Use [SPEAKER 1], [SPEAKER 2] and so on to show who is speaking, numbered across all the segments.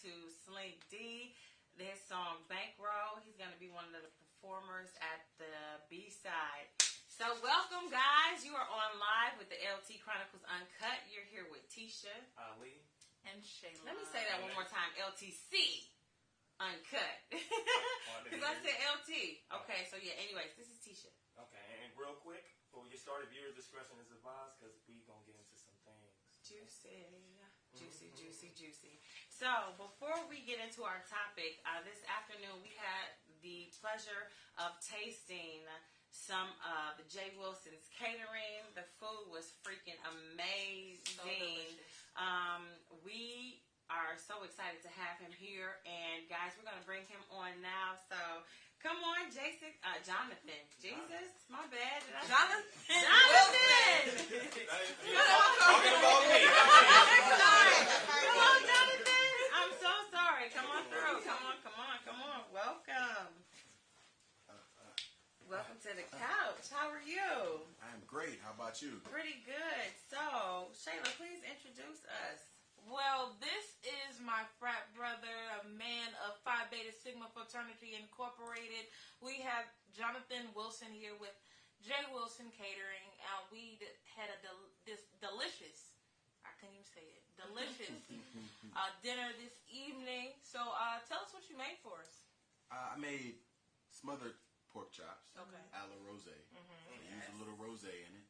[SPEAKER 1] to Slink D. His song Bankroll. He's going to be one of the performers at the B-side. So welcome, guys. You are on live with the LT Chronicles Uncut. You're here with Tisha,
[SPEAKER 2] Ali,
[SPEAKER 3] and Shayla.
[SPEAKER 1] Let me say that one more time. LTC Uncut. Because I said LT. Okay, so yeah, anyways, this is Tisha.
[SPEAKER 2] Okay, and real quick, before we get started, viewer discretion is advised because we going to get into some things. Juicy.
[SPEAKER 1] So, before we get into our topic, this afternoon we had the pleasure of tasting some of J. Wilson's Catering. The food was freaking amazing. We are so excited to have him here, and guys, we're going to bring him on now. So, come on, Jonathan. Jesus, my bad.
[SPEAKER 3] Jonathan!
[SPEAKER 2] Talking about me.
[SPEAKER 1] Come on, Jonathan. I'm so sorry. Come on through. Come on. Welcome to the couch. How are you?
[SPEAKER 4] I'm great. How about you?
[SPEAKER 1] Pretty good. So, Shayla, please introduce us.
[SPEAKER 3] Well, this is my frat brother, a man of Phi Beta Sigma Fraternity Incorporated. We have Jonathan Wilson here with J. Wilson Catering. We had this delicious, I can't even say it, delicious dinner this evening. So tell us what you made for us.
[SPEAKER 4] I made smothered pork chops,
[SPEAKER 3] okay,
[SPEAKER 4] a la rosé. I used a little rosé in it.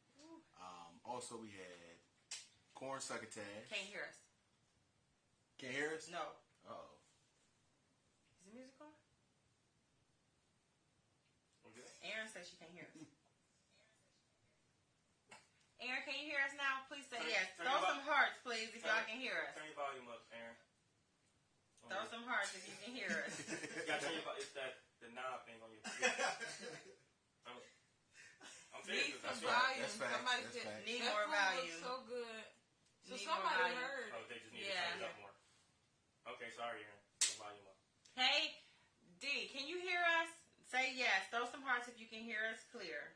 [SPEAKER 4] Also, we had corn succotash.
[SPEAKER 1] Can't hear us.
[SPEAKER 4] Can't hear us?
[SPEAKER 1] No.
[SPEAKER 4] Uh-oh.
[SPEAKER 1] Is the music on?
[SPEAKER 2] Okay.
[SPEAKER 1] Aaron says she can't hear us. Aaron, can you hear us now? Please say yes. Throw some hearts, please, if y'all can hear us.
[SPEAKER 2] Turn your volume up, Aaron.
[SPEAKER 1] Throw some hearts if you can hear us.
[SPEAKER 2] You got to turn your volume. It's the knob thing on your I'm
[SPEAKER 3] Need
[SPEAKER 2] serious.
[SPEAKER 3] some volume.
[SPEAKER 4] That's fact.
[SPEAKER 3] Somebody
[SPEAKER 4] That's
[SPEAKER 3] said,
[SPEAKER 4] fact.
[SPEAKER 1] Need
[SPEAKER 3] that
[SPEAKER 1] more
[SPEAKER 3] food
[SPEAKER 1] volume.
[SPEAKER 3] looks so good. So
[SPEAKER 1] Need
[SPEAKER 3] somebody
[SPEAKER 1] more volume.
[SPEAKER 3] heard.
[SPEAKER 2] Oh, they just need to turn it up more. Okay, sorry, Aaron. Turn the volume up.
[SPEAKER 1] Hey, D, can you hear us? Say yes. Throw some hearts if you can hear us clear.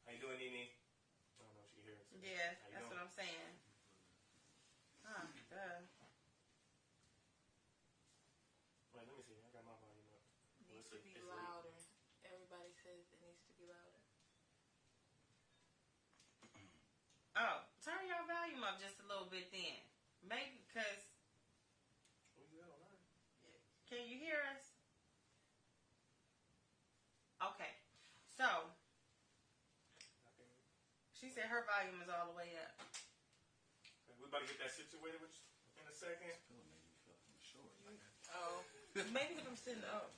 [SPEAKER 2] How you doing, Nene? I don't know if she can hear us.
[SPEAKER 1] Yeah, that's what I'm saying. Huh, duh.
[SPEAKER 2] Wait, let me see. I got my volume up.
[SPEAKER 3] Needs to be louder. Everybody says it needs to be louder.
[SPEAKER 1] Oh, turn your volume up just a little bit then. Maybe because... Can you hear us? Okay. So, she said her volume is all the way up.
[SPEAKER 2] We about to get that situated with you in a second.
[SPEAKER 3] Oh. Maybe because I'm sitting up.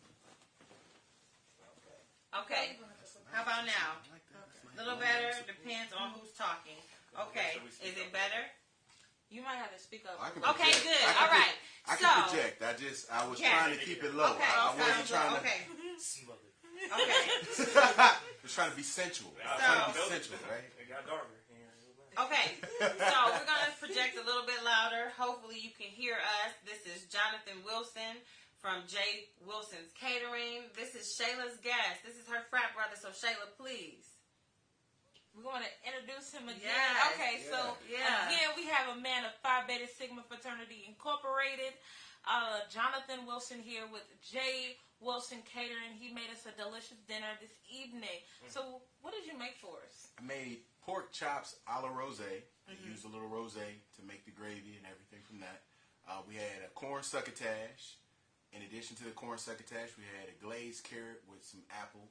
[SPEAKER 1] Okay. How about now? A little better. Depends on who's talking. Okay. Is it better?
[SPEAKER 3] You might have to speak up.
[SPEAKER 1] Okay, good. All right.
[SPEAKER 4] I can project. I was trying to keep it low.
[SPEAKER 1] Okay.
[SPEAKER 4] I wasn't trying to.
[SPEAKER 1] Okay.
[SPEAKER 4] I was trying to be sensual. Right?
[SPEAKER 2] It got darker.
[SPEAKER 1] Okay. So we're gonna project a little bit louder. Hopefully you can hear us. This is Jonathan Wilson from J. Wilson's Catering. This is Shayla's guest. This is her frat brother. So Shayla, please.
[SPEAKER 3] We're going to introduce him again.
[SPEAKER 1] Yes.
[SPEAKER 3] Okay, so again, we have a man of Phi Beta Sigma Fraternity Incorporated, Jonathan Wilson here with J. Wilson Catering. He made us a delicious dinner this evening. So what did you make for us?
[SPEAKER 4] I made pork chops a la rosé. I used a little rosé to make the gravy and everything from that. We had a corn succotash. In addition to the corn succotash, we had a glazed carrot with some apples.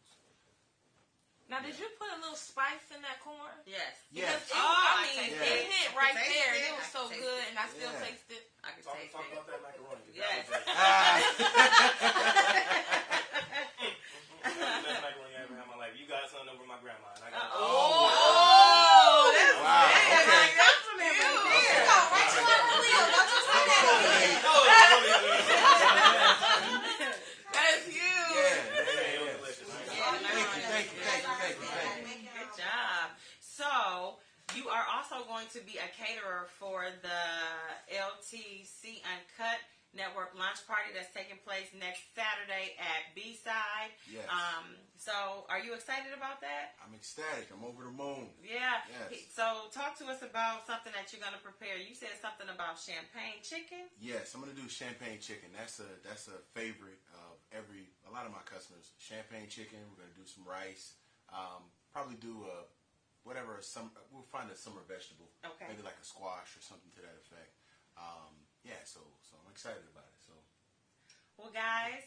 [SPEAKER 3] Now, did you put a little spice in that corn?
[SPEAKER 1] Yes.
[SPEAKER 4] Yes.
[SPEAKER 3] It hit right there. It was so good, and I still taste it.
[SPEAKER 1] I can taste
[SPEAKER 2] Talk
[SPEAKER 1] it.
[SPEAKER 2] about that macaroni.
[SPEAKER 1] Yes.
[SPEAKER 2] That was the best macaroni I ever had in my life. You got something over my grandma. And I got
[SPEAKER 1] that's
[SPEAKER 4] wow. Okay.
[SPEAKER 1] compliment right there.
[SPEAKER 3] Right to our wheel. Don't you say that. That's huge.
[SPEAKER 4] Thank you.
[SPEAKER 1] Good job. So, you are also going to be a caterer for the LTC Uncut Network Lunch Party that's taking place next Saturday at B-Side.
[SPEAKER 4] Yes.
[SPEAKER 1] So, are you excited about that?
[SPEAKER 4] I'm ecstatic. I'm over the moon.
[SPEAKER 1] Yeah.
[SPEAKER 4] Yes.
[SPEAKER 1] So, talk to us about something that you're going to prepare. You said something about champagne chicken.
[SPEAKER 4] Yes, I'm going to do champagne chicken. That's a favorite of a lot of my customers. Champagne chicken. We're going to do some rice. Probably do we'll find a summer vegetable.
[SPEAKER 1] Okay.
[SPEAKER 4] Maybe like a squash or something to that effect. So I'm excited about it. So.
[SPEAKER 1] Well, guys,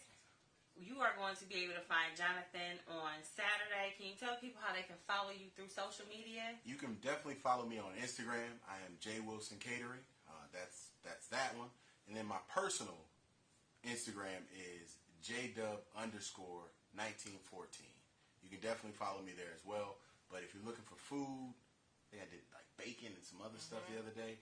[SPEAKER 1] you are going to be able to find Jonathan on Saturday. Can you tell people how they can follow you through social media?
[SPEAKER 4] You can definitely follow me on Instagram. I am J Wilson Catering. That's that one. And then my personal Instagram is JW_1914. You can definitely follow me there as well. But if you're looking for food, I think I did like bacon and some other stuff the other day.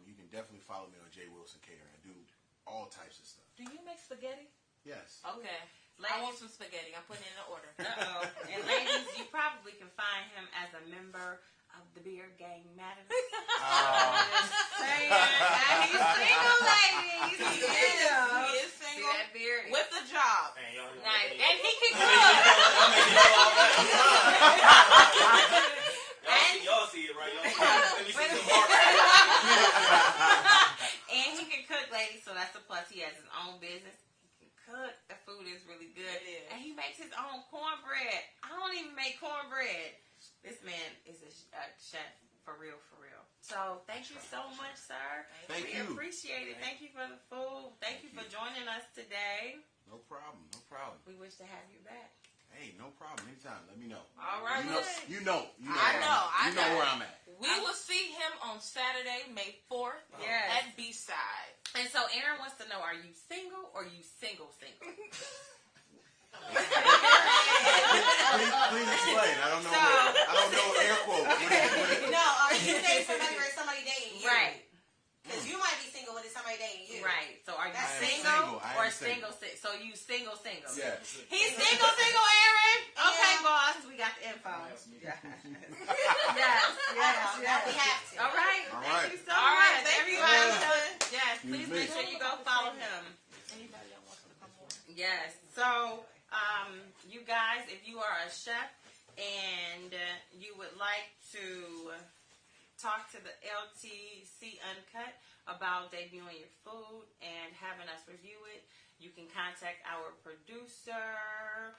[SPEAKER 4] You can definitely follow me on J Wilson Catering. I do all types of stuff.
[SPEAKER 3] Do you make spaghetti?
[SPEAKER 4] Yes.
[SPEAKER 3] Okay. I want some spaghetti. I'm putting in an order.
[SPEAKER 1] Uh-oh. And ladies, you probably can find him as a member of the Beer Gang Madness. Saying, he's single, ladies. He is single. See that beard?
[SPEAKER 3] With a job.
[SPEAKER 2] Man,
[SPEAKER 3] Nice. And he can cook.
[SPEAKER 2] Y'all see it, right? Let me see some
[SPEAKER 1] And he can cook, ladies, so that's a plus. He has his own business. He can cook. The food is really good.
[SPEAKER 3] It is.
[SPEAKER 1] And he makes his own cornbread. I don't even make cornbread. This man is a chef for real, for real. So thank you so much, sir.
[SPEAKER 4] Thank
[SPEAKER 1] we
[SPEAKER 4] you.
[SPEAKER 1] appreciate it. Thank you for the food. Thank you for joining us today.
[SPEAKER 4] No problem. No problem.
[SPEAKER 1] We wish to have you back.
[SPEAKER 4] Hey, no problem. Anytime. Let me know.
[SPEAKER 3] All right.
[SPEAKER 4] You know.
[SPEAKER 3] I know.
[SPEAKER 4] where I'm at.
[SPEAKER 3] We will see him on Saturday, May 4th
[SPEAKER 1] Yes.
[SPEAKER 3] at B-Side.
[SPEAKER 1] And so Aaron wants to know, are you single or you single?
[SPEAKER 4] Please explain. I don't know air quote.
[SPEAKER 5] No, are you dating somebody or is somebody dating you?
[SPEAKER 1] Right.
[SPEAKER 5] Because you might be single, but it's somebody dating you.
[SPEAKER 1] Right. So are you
[SPEAKER 5] That's
[SPEAKER 1] single
[SPEAKER 4] I
[SPEAKER 1] or
[SPEAKER 4] am single.
[SPEAKER 1] single? So you single?
[SPEAKER 4] Yes.
[SPEAKER 1] He's single, Aaron. Okay,
[SPEAKER 5] Yeah.
[SPEAKER 1] boss. We got the info. Yes.
[SPEAKER 5] We have to.
[SPEAKER 1] All right.
[SPEAKER 4] All
[SPEAKER 1] Thank
[SPEAKER 4] right.
[SPEAKER 1] you so
[SPEAKER 3] All right,
[SPEAKER 1] much.
[SPEAKER 3] thank you.
[SPEAKER 1] Everybody. Yes. Please
[SPEAKER 4] Excuse
[SPEAKER 1] make
[SPEAKER 4] me.
[SPEAKER 1] sure you go follow him.
[SPEAKER 3] Anybody that wants to come on?
[SPEAKER 1] Yes. So, you guys, if you are a chef and you would like to talk to the LTC Uncut about debuting your food and having us review it, you can contact our producer,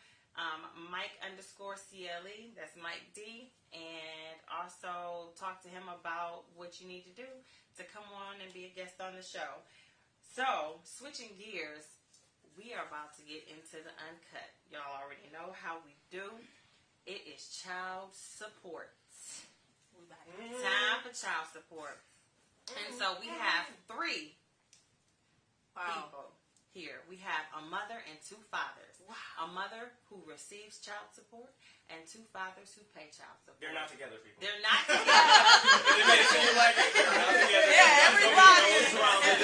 [SPEAKER 1] Mike_CLE, that's Mike D, and also talk to him about what you need to do to come on and be a guest on the show. So, switching gears, we are about to get into the uncut. Y'all already know how we do. It is child support. Time for child support. And so we have 3 people here. We have a mother and 2 fathers.
[SPEAKER 3] Wow.
[SPEAKER 1] A mother who receives child support and 2 fathers who pay child support.
[SPEAKER 2] They're not together, people.
[SPEAKER 1] They're not together.
[SPEAKER 2] They made it seem like they're not together.
[SPEAKER 3] Yeah, everybody is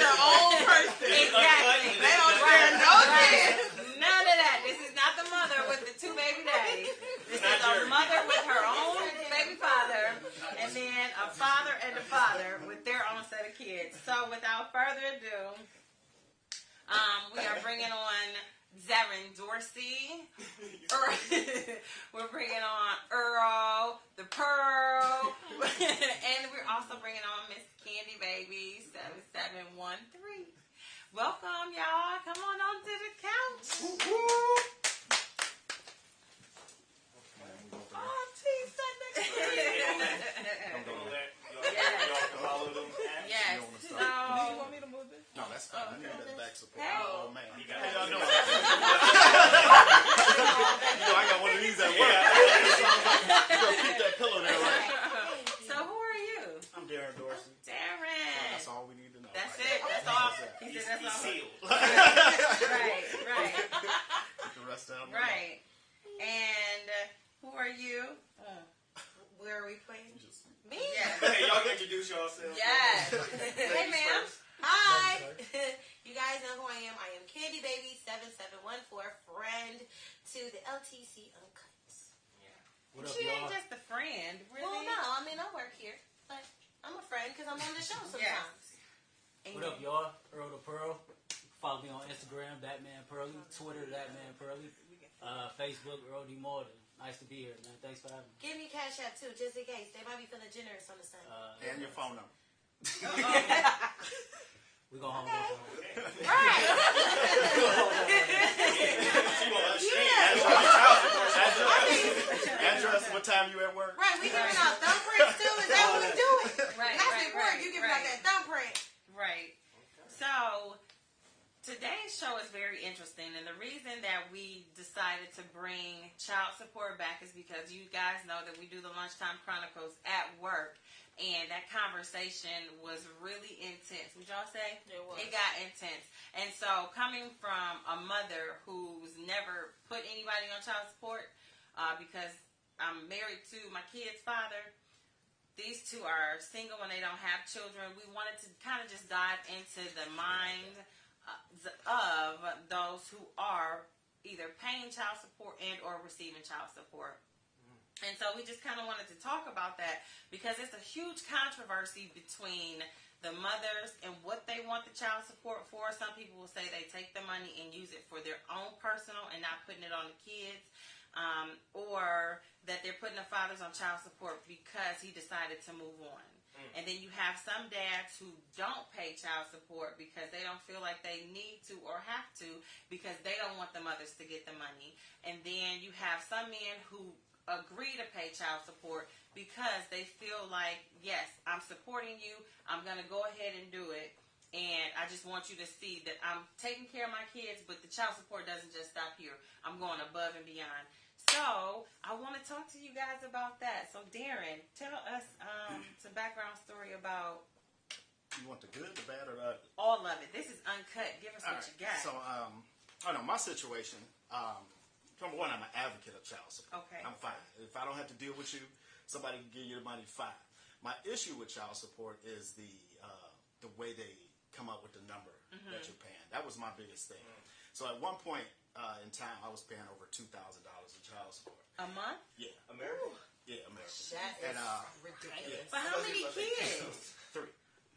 [SPEAKER 3] their own person.
[SPEAKER 1] Exactly.
[SPEAKER 3] They don't share no kids.
[SPEAKER 1] None of that. This is not the mother with the 2 baby daddies. This is a mother with her own baby father, and then a father and a father with their own set of kids. So without further ado, we are bringing on Darren Dorsey. We're bringing on Earle, the Pearl, and we're also bringing on Miss Candy Baby 7713. Welcome, y'all. Come on to the couch. Oh, T, sat next to me.
[SPEAKER 2] Y'all can follow them.
[SPEAKER 1] Yes.
[SPEAKER 3] Do you want me to move this?
[SPEAKER 4] No, that's fine. I need that back support.
[SPEAKER 1] Hey.
[SPEAKER 4] Oh, man.
[SPEAKER 2] You got
[SPEAKER 4] How y'all
[SPEAKER 2] it.
[SPEAKER 4] doing? I got one of these at work. Keep that pillow there, right?
[SPEAKER 1] So who are you?
[SPEAKER 2] I'm Darren Dorsey.
[SPEAKER 1] Darren.
[SPEAKER 4] That's all we need to know.
[SPEAKER 1] That's
[SPEAKER 4] right?
[SPEAKER 1] it. That's all. He
[SPEAKER 2] He's
[SPEAKER 1] said that's all.
[SPEAKER 2] sealed.
[SPEAKER 1] Right.
[SPEAKER 4] Get the rest down.
[SPEAKER 1] Right. And who are you?
[SPEAKER 5] Where are we playing? Me?
[SPEAKER 1] Yes.
[SPEAKER 2] Hey, y'all can introduce yourselves.
[SPEAKER 1] Yes. Hey, ma'am.
[SPEAKER 5] Hi. You guys know who I am. I am Candy Baby 7714, friend to the LTC Uncut.
[SPEAKER 2] What up,
[SPEAKER 1] She ain't
[SPEAKER 2] y'all?
[SPEAKER 1] just a friend, really.
[SPEAKER 5] Well, no, I mean, I work here, but I'm a friend because I'm on the show sometimes.
[SPEAKER 1] Yes.
[SPEAKER 2] What up, y'all? Earle the Pearl.
[SPEAKER 6] Follow me on Instagram, Batman Pearly, Twitter, Batman Pearly, Facebook, Earle D. Morton. Nice to be here, man. Thanks for having me.
[SPEAKER 5] Give me Cash App too, just in case. They might be feeling generous on the Sunday.
[SPEAKER 4] And your phone number.
[SPEAKER 6] We're going home.
[SPEAKER 5] Right.
[SPEAKER 4] Address, what time you at work?
[SPEAKER 5] Right, we giving out thumbprints too? Is that what we doing?
[SPEAKER 1] Right,
[SPEAKER 5] That's
[SPEAKER 1] right,
[SPEAKER 5] important.
[SPEAKER 1] right,
[SPEAKER 5] You giving out
[SPEAKER 1] right.
[SPEAKER 5] that thumbprint.
[SPEAKER 1] Right. So today's show is very interesting, and the reason that we decided to bring child support back is because you guys know that we do the Lunchtime Chronicles at work, and that conversation was really intense. Would y'all say?
[SPEAKER 3] It was.
[SPEAKER 1] It got intense. And so coming from a mother who's never put anybody on child support, because I'm married to my kid's father, these two are single and they don't have children. We wanted to kind of just dive into the mind of those who are either paying child support and or receiving child support. And so we just kind of wanted to talk about that because it's a huge controversy between the mothers and what they want the child support for. Some people will say they take the money and use it for their own personal and not putting it on the kids. Or that they're putting the fathers on child support because he decided to move on. And then you have some dads who don't pay child support because they don't feel like they need to or have to because they don't want the mothers to get the money. And then you have some men who agree to pay child support because they feel like, yes, I'm supporting you, I'm going to go ahead and do it, and I just want you to see that I'm taking care of my kids, but the child support doesn't just stop here. I'm going above and beyond. So I want to talk to you guys about that. So Darren, tell us some background story about
[SPEAKER 4] You want the good, the bad, or the ugly?
[SPEAKER 1] all of it. This is uncut. Give us
[SPEAKER 4] All
[SPEAKER 1] what
[SPEAKER 4] right.
[SPEAKER 1] you got.
[SPEAKER 4] So, I know my situation. Number one, I'm an advocate of child support.
[SPEAKER 1] Okay.
[SPEAKER 4] I'm fine. If I don't have to deal with you, somebody can give you the money, fine. My issue with child support is the way they come up with the number that you're paying. That was my biggest thing. So at one point in time, I was paying over $2,000 in child support.
[SPEAKER 1] A month?
[SPEAKER 4] Yeah.
[SPEAKER 2] American?
[SPEAKER 4] Yeah, American.
[SPEAKER 5] That is
[SPEAKER 4] And,
[SPEAKER 5] ridiculous.
[SPEAKER 1] For how many kids?
[SPEAKER 4] 3.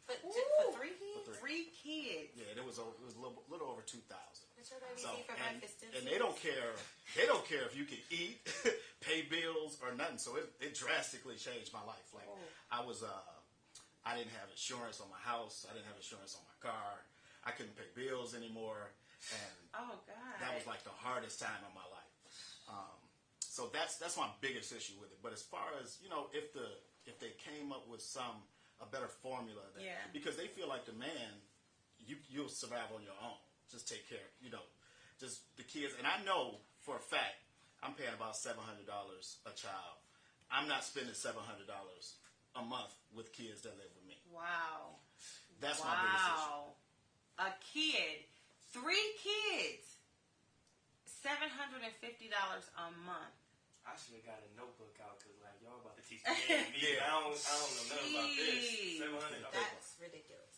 [SPEAKER 5] For
[SPEAKER 1] Ooh.
[SPEAKER 5] 3 kids?
[SPEAKER 4] For
[SPEAKER 1] 3 kids.
[SPEAKER 4] Yeah, it was a little over 2,000.
[SPEAKER 5] What's your baby
[SPEAKER 4] So,
[SPEAKER 5] see for breakfast?
[SPEAKER 4] and they don't care. They don't care if you can eat, pay bills, or nothing. So it drastically changed my life. Like I didn't have insurance on my house. I didn't have insurance on my car. I couldn't pay bills anymore, and
[SPEAKER 1] Oh God.
[SPEAKER 4] that was like the hardest time of my life. So that's my biggest issue with it. But as far as if they came up with a better formula, because they feel like the man, you'll survive on your own. Just take care, just the kids. And I know for a fact, I'm paying about $700 a child. I'm not spending $700 a month with kids that live with me.
[SPEAKER 1] Wow.
[SPEAKER 4] That's my biggest issue.
[SPEAKER 1] A kid, 3 kids, $750 a month.
[SPEAKER 2] I should have got a notebook out because y'all about to teach me. I don't know nothing about this. $700.
[SPEAKER 5] That's ridiculous.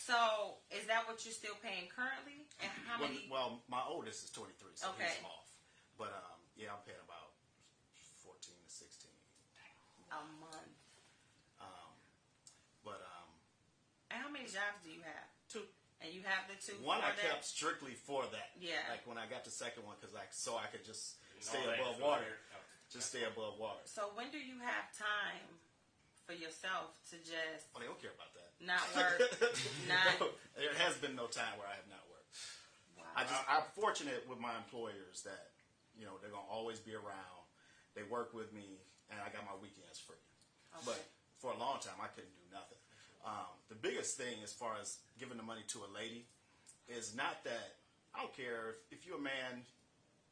[SPEAKER 1] So, is that what you're still paying currently? And how many?
[SPEAKER 4] Well, my oldest is 23, so
[SPEAKER 1] Okay.
[SPEAKER 4] he's off. But yeah, I'm paying about 14 to 16
[SPEAKER 1] A month. And how many jobs do you have?
[SPEAKER 4] 2.
[SPEAKER 1] And you have the 2
[SPEAKER 4] One
[SPEAKER 1] for
[SPEAKER 4] I
[SPEAKER 1] that?
[SPEAKER 4] kept strictly for that.
[SPEAKER 1] Yeah.
[SPEAKER 4] Like when I got the second one, because I could just stay
[SPEAKER 2] All that
[SPEAKER 4] above
[SPEAKER 2] is
[SPEAKER 4] water.
[SPEAKER 2] over.
[SPEAKER 4] Just stay above water.
[SPEAKER 1] So when do you have time for yourself to just
[SPEAKER 4] Oh, they don't care about that.
[SPEAKER 1] not work? Not.
[SPEAKER 4] No, there has been no time where I have not worked.
[SPEAKER 1] Wow.
[SPEAKER 4] I'm fortunate with my employers that they're gonna always be around. They work with me, and I got my weekends free.
[SPEAKER 1] Okay.
[SPEAKER 4] But for a long time, I couldn't do nothing. The biggest thing as far as giving the money to a lady is not that I don't care if you're a man,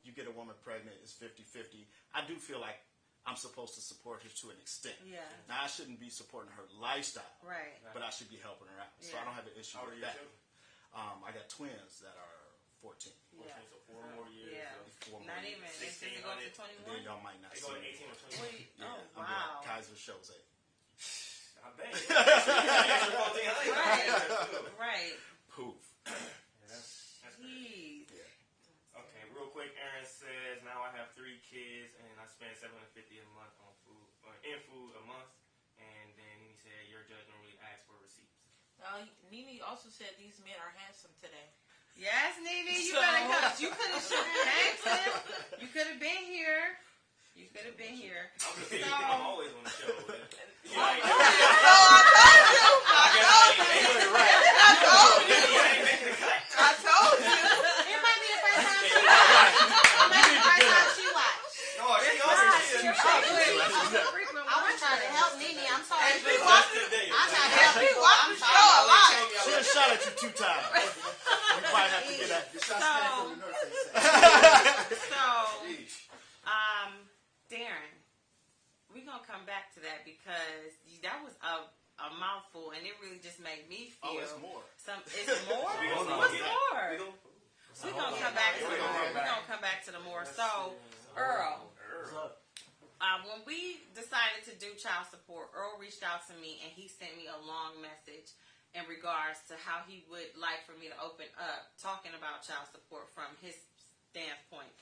[SPEAKER 4] you get a woman pregnant, it's 50-50. I do feel like I'm supposed to support her to an extent.
[SPEAKER 1] Yeah.
[SPEAKER 4] Now, I shouldn't be supporting her lifestyle,
[SPEAKER 1] Right.
[SPEAKER 4] but I should be helping her out. So
[SPEAKER 1] Yeah.
[SPEAKER 4] I don't have an issue
[SPEAKER 2] How old
[SPEAKER 4] with
[SPEAKER 2] are your
[SPEAKER 4] that.
[SPEAKER 2] children?
[SPEAKER 4] I got twins that are 14.
[SPEAKER 1] Yeah.
[SPEAKER 2] So 4 more years.
[SPEAKER 1] Yeah.
[SPEAKER 2] So
[SPEAKER 4] 4 more
[SPEAKER 1] Not
[SPEAKER 4] years.
[SPEAKER 1] even. They said they go to
[SPEAKER 2] 1600.
[SPEAKER 4] Then
[SPEAKER 1] 21.
[SPEAKER 4] y'all might not
[SPEAKER 2] They
[SPEAKER 4] see
[SPEAKER 2] go to
[SPEAKER 4] me
[SPEAKER 2] 18 or
[SPEAKER 4] anymore.
[SPEAKER 2] 20.
[SPEAKER 1] Wait,
[SPEAKER 4] Yeah,
[SPEAKER 1] oh
[SPEAKER 4] I'm
[SPEAKER 1] wow.
[SPEAKER 4] like Kaiser shows it.
[SPEAKER 2] I bet.
[SPEAKER 1] Right.
[SPEAKER 4] Poof.
[SPEAKER 2] That's
[SPEAKER 1] Jeez.
[SPEAKER 2] okay. Real quick, Aaron says now I have 3 kids and I spend $750 a month on food, in food a month. And then he said your judge normally asks for receipts.
[SPEAKER 3] Nene also said these men are handsome today.
[SPEAKER 1] Yes, Nene, you
[SPEAKER 3] So-
[SPEAKER 1] better come. You could have came to them. You could have been here. You could have been here.
[SPEAKER 2] I'm always on the show.
[SPEAKER 5] So I told you. I told you. It might be the first time she watched. It might be the first time she watched.
[SPEAKER 2] No, she always
[SPEAKER 5] I was trying to help Nene. I'm sorry.
[SPEAKER 2] Just today.
[SPEAKER 5] I'm trying to help people. I'm
[SPEAKER 4] She
[SPEAKER 5] sorry.
[SPEAKER 4] done shot at you 2 times. You might have to get that.
[SPEAKER 1] Darren, we're going to come back to that because that was a mouthful and it really just made me feel.
[SPEAKER 4] Oh, it's more.
[SPEAKER 1] It's more?
[SPEAKER 2] We gonna
[SPEAKER 1] What's
[SPEAKER 2] get-
[SPEAKER 1] more?
[SPEAKER 2] we gonna-
[SPEAKER 1] We're going to come back to the more. We're going to come back to the more. So, Earle.
[SPEAKER 6] What's up?
[SPEAKER 1] When we decided to do child support, Earle reached out to me and he sent me a long message in regards to how he would like for me to open up talking about child support from his standpoint.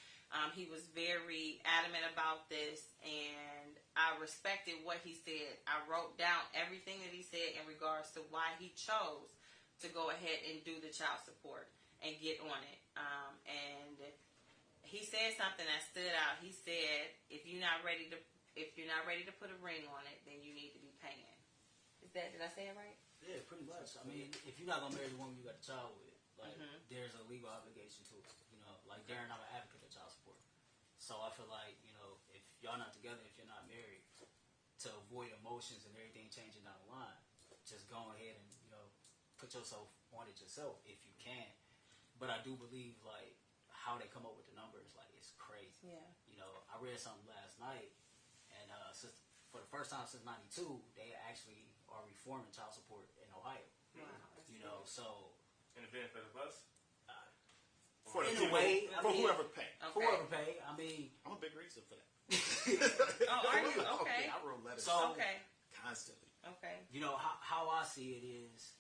[SPEAKER 1] He was very adamant about this and I respected what he said. I wrote down everything that he said in regards to why he chose to go ahead and do the child support and get on it. And he said something that stood out. He said, if you're not ready to put a ring on it, then you need to be paying. Did I say it right?
[SPEAKER 6] Yeah, pretty much. I mean, if you're not gonna marry the woman you got a child with, like there's a legal obligation to it. You know, like Darren, I'm an advocate of child support. So I feel like, you know, if y'all not together, if you're not married, to avoid emotions and everything changing down the line, just go ahead and, you know, put yourself on it yourself if you can. But I do believe like how they come up with the numbers, like it's crazy.
[SPEAKER 1] Yeah.
[SPEAKER 6] You know, I read something last night, and for the first time since '92, they actually are reforming child support in Ohio.
[SPEAKER 1] Wow.
[SPEAKER 6] You know, so
[SPEAKER 2] In the benefit of us.
[SPEAKER 4] For the
[SPEAKER 6] in a
[SPEAKER 4] people,
[SPEAKER 6] way, I
[SPEAKER 4] for
[SPEAKER 6] mean,
[SPEAKER 4] whoever pay.
[SPEAKER 1] Okay.
[SPEAKER 6] whoever pay, I mean,
[SPEAKER 4] I'm a big reason for that.
[SPEAKER 1] Oh, are you? Okay.
[SPEAKER 4] I wrote letters
[SPEAKER 6] So-
[SPEAKER 1] Okay.
[SPEAKER 4] constantly.
[SPEAKER 1] Okay.
[SPEAKER 6] you know how I see it is,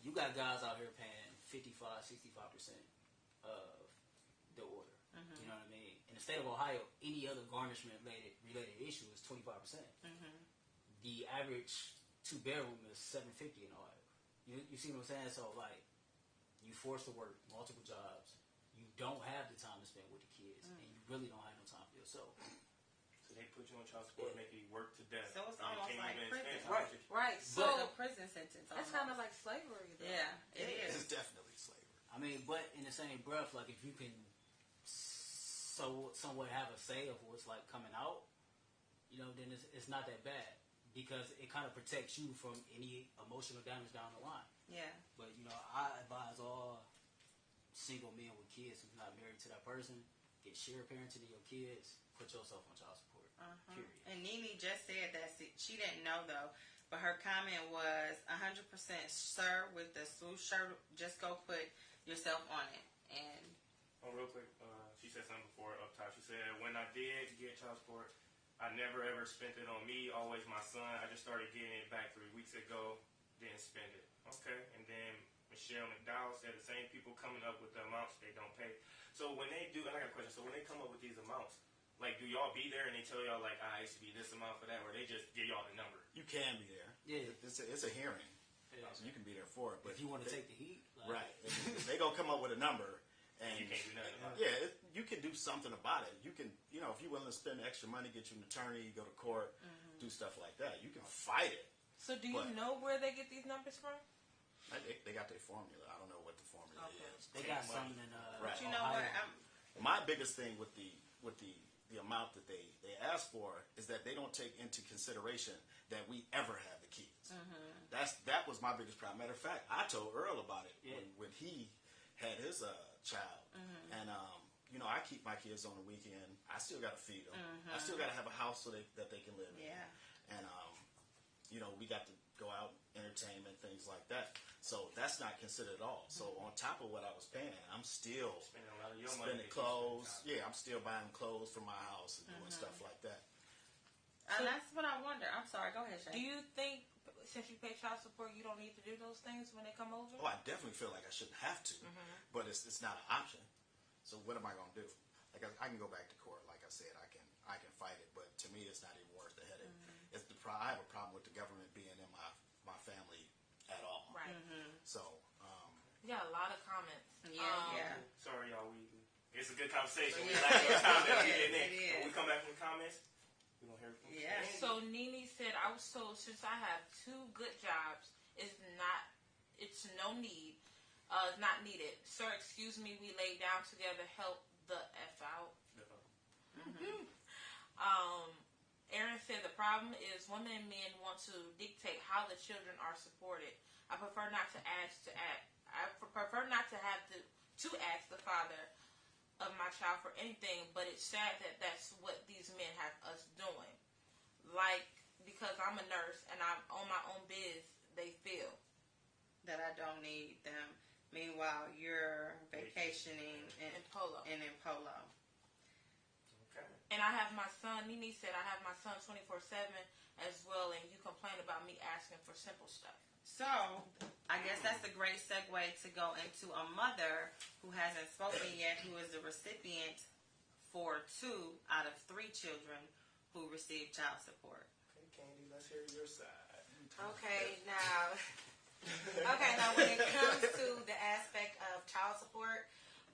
[SPEAKER 6] you got guys out here paying 55-65% of the order. You know what I mean? In the state of Ohio, any other garnishment related issue is 25%. The average 2-bedroom is $750 in Ohio. You see what I'm saying? So like, you forced to work multiple jobs. You don't have the time to spend with the kids, and you really don't have no time for yourself.
[SPEAKER 2] So they put you on child support, make you work to death.
[SPEAKER 1] So it's
[SPEAKER 2] And you
[SPEAKER 1] almost
[SPEAKER 2] can't
[SPEAKER 1] like
[SPEAKER 2] even
[SPEAKER 1] prison.
[SPEAKER 2] spend
[SPEAKER 6] Right.
[SPEAKER 2] time.
[SPEAKER 3] Right. So
[SPEAKER 1] Like a prison sentence.
[SPEAKER 3] that's
[SPEAKER 1] almost.
[SPEAKER 3] kind of like slavery, though.
[SPEAKER 1] Yeah, it
[SPEAKER 4] It's
[SPEAKER 1] is.
[SPEAKER 4] definitely slavery.
[SPEAKER 6] I mean, but in the same breath, like if you can somewhat have a say of what's like coming out, you know, then it's not that bad because it kind of protects you from any emotional damage down the line.
[SPEAKER 1] Yeah.
[SPEAKER 6] But you know, I advise all single men with kids who's not married to that person, get share parenting of your kids, put yourself on child support. Period.
[SPEAKER 1] And Nene just said that she didn't know though, but her comment was 100% sir with the swoosh shirt. Just go put yourself on it. And
[SPEAKER 2] Real quick, she said something before up top. She said, when I did get child support, I never ever spent it on me, always my son. I just started getting it back 3 weeks ago, didn't spend it. Okay. And then Michelle McDowell said the same people coming up with the amounts they don't pay. So when they do, and I got a question, so when they come up with these amounts, like do y'all be there and they tell y'all like, I used to be this amount for that, or they just give y'all the number?
[SPEAKER 4] You can be there.
[SPEAKER 6] Yeah.
[SPEAKER 4] It's a hearing,
[SPEAKER 6] Yeah.
[SPEAKER 4] so you can be there for it. But
[SPEAKER 6] If you want to take the heat, like,
[SPEAKER 4] right, they gonna come up with a number, and
[SPEAKER 2] You can't do nothing about it.
[SPEAKER 4] yeah, you can do something about it. You can, you know, if you're willing to spend extra money, get you an attorney, go to court, do stuff like that. You can fight it.
[SPEAKER 3] So do you
[SPEAKER 4] But-
[SPEAKER 3] know where they get these numbers from?
[SPEAKER 4] They got their formula. I don't know what the formula is.
[SPEAKER 6] they got something in
[SPEAKER 4] Right.
[SPEAKER 1] you know what?
[SPEAKER 6] Ohio.
[SPEAKER 4] My biggest thing with the amount that they ask for is that they don't take into consideration that we ever have the kids. That was my biggest problem. Matter of fact, I told Earle about it when he had his child, and you know, I keep my kids on the weekend. I still got to feed them. I still got to have a house so that they can live in.
[SPEAKER 1] Yeah.
[SPEAKER 4] And you know, we got to go out, entertainment, things like that. So that's not considered at all. So on top of what I was paying, I'm still
[SPEAKER 2] Spending a lot of your money.
[SPEAKER 4] spending clothes. Yeah, I'm still buying clothes for my house and doing stuff like that.
[SPEAKER 1] And that's what I wonder. I'm sorry. Go ahead, Shay.
[SPEAKER 3] Do you think, since you pay child support, you don't need to do those things when they come over?
[SPEAKER 4] Oh, I definitely feel like I shouldn't have to, but it's not an option. So what am I going to do? Like I can go back to court. Like I said, I can fight it, but to me, it's not even worth the headache. It's I have a problem with the government being in my family at all.
[SPEAKER 3] Right.
[SPEAKER 4] So
[SPEAKER 3] We got a lot of comments.
[SPEAKER 1] Yeah.
[SPEAKER 2] Sorry, y'all. It's a good conversation. We like those comments. When we come back from the comments, we're going to hear from you.
[SPEAKER 1] Yeah.
[SPEAKER 3] So Nene said, I was told since I have 2 good jobs, it's no need. It's not needed. Sir, excuse me, we lay down together, help the F out.
[SPEAKER 1] Mm-hmm.
[SPEAKER 3] Aaron said the problem is women and men want to dictate how the children are supported. I prefer not to have to ask the father of my child for anything, but it's sad that that's what these men have us doing. Like, because I'm a nurse and I'm on my own biz, they feel
[SPEAKER 1] that I don't need them. Meanwhile, you're vacationing in Polo.
[SPEAKER 2] Okay.
[SPEAKER 3] And I have my son, Nene said, I have my son 24/7 as well, and you complain about me asking for simple stuff.
[SPEAKER 1] So, I guess that's a great segue to go into a mother who hasn't spoken yet, who is the recipient for 2 out of 3 children who receive child support.
[SPEAKER 2] Okay, Candy, let's hear your side.
[SPEAKER 5] Okay, now when it comes to the aspect of child support,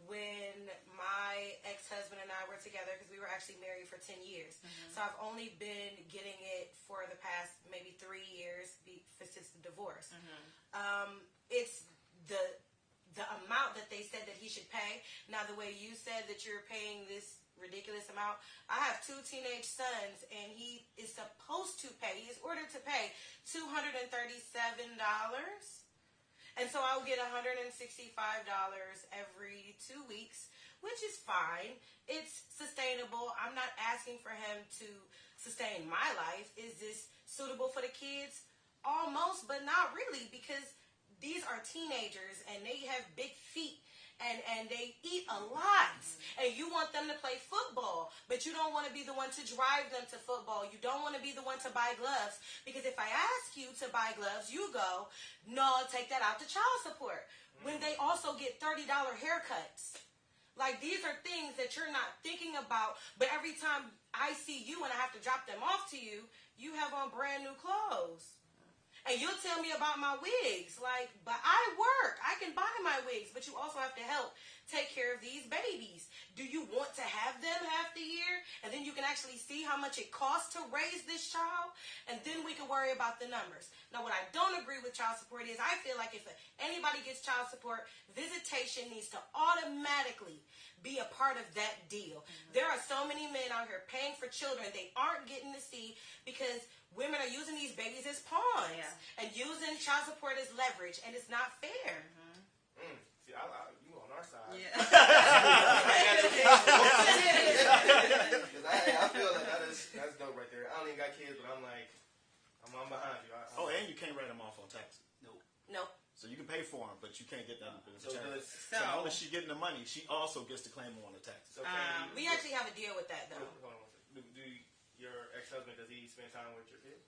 [SPEAKER 5] when my ex-husband and I were together, because we were actually married for 10 years, so I've only been getting it for the past maybe 3 years since the divorce. It's the amount that they said that he should pay. Now, the way you said that you're paying this ridiculous amount, I have 2 teenage sons, and he is supposed to pay, he is ordered to pay $237, and so I'll get $165 every 2 weeks, which is fine. It's sustainable. I'm not asking for him to sustain my life. Is this suitable for the kids? Almost, but not really, because these are teenagers and they have big feet and they eat a lot. And you want them to play football, but you don't want to be the one to drive them to football. You don't want to be the one to buy gloves, because if I ask you to buy gloves, you go, no, take that out to child support. When they also get $30 haircuts. Like, these are things that you're not thinking about, but every time I see you and I have to drop them off to you, you have on brand new clothes. And you'll tell me about my wigs. Like, but I work. I can buy my wigs, but you also have to help take care of these babies. Do you want to have them half the year? And then you can actually see how much it costs to raise this child? And then we can worry about the numbers. Now, what I don't agree with child support is I feel like if anybody gets child support, visitation needs to automatically be a part of that deal. There are so many men out here paying for children they aren't getting to see because women are using these babies as pawns and using child support as leverage, and it's not fair.
[SPEAKER 2] See, you on our side.
[SPEAKER 1] Yeah.
[SPEAKER 2] I feel like that's dope right there. I don't even got kids, but I'm behind you.
[SPEAKER 4] And you can't write them off on taxes.
[SPEAKER 5] Nope.
[SPEAKER 4] So you can pay for them, but you can't get them.
[SPEAKER 2] So
[SPEAKER 4] not only she getting the money, she also gets to claim them on the taxes.
[SPEAKER 2] So Candy,
[SPEAKER 5] we actually have a deal with that, though.
[SPEAKER 2] Hold on one second. Do your ex-husband, does he spend time with your kids?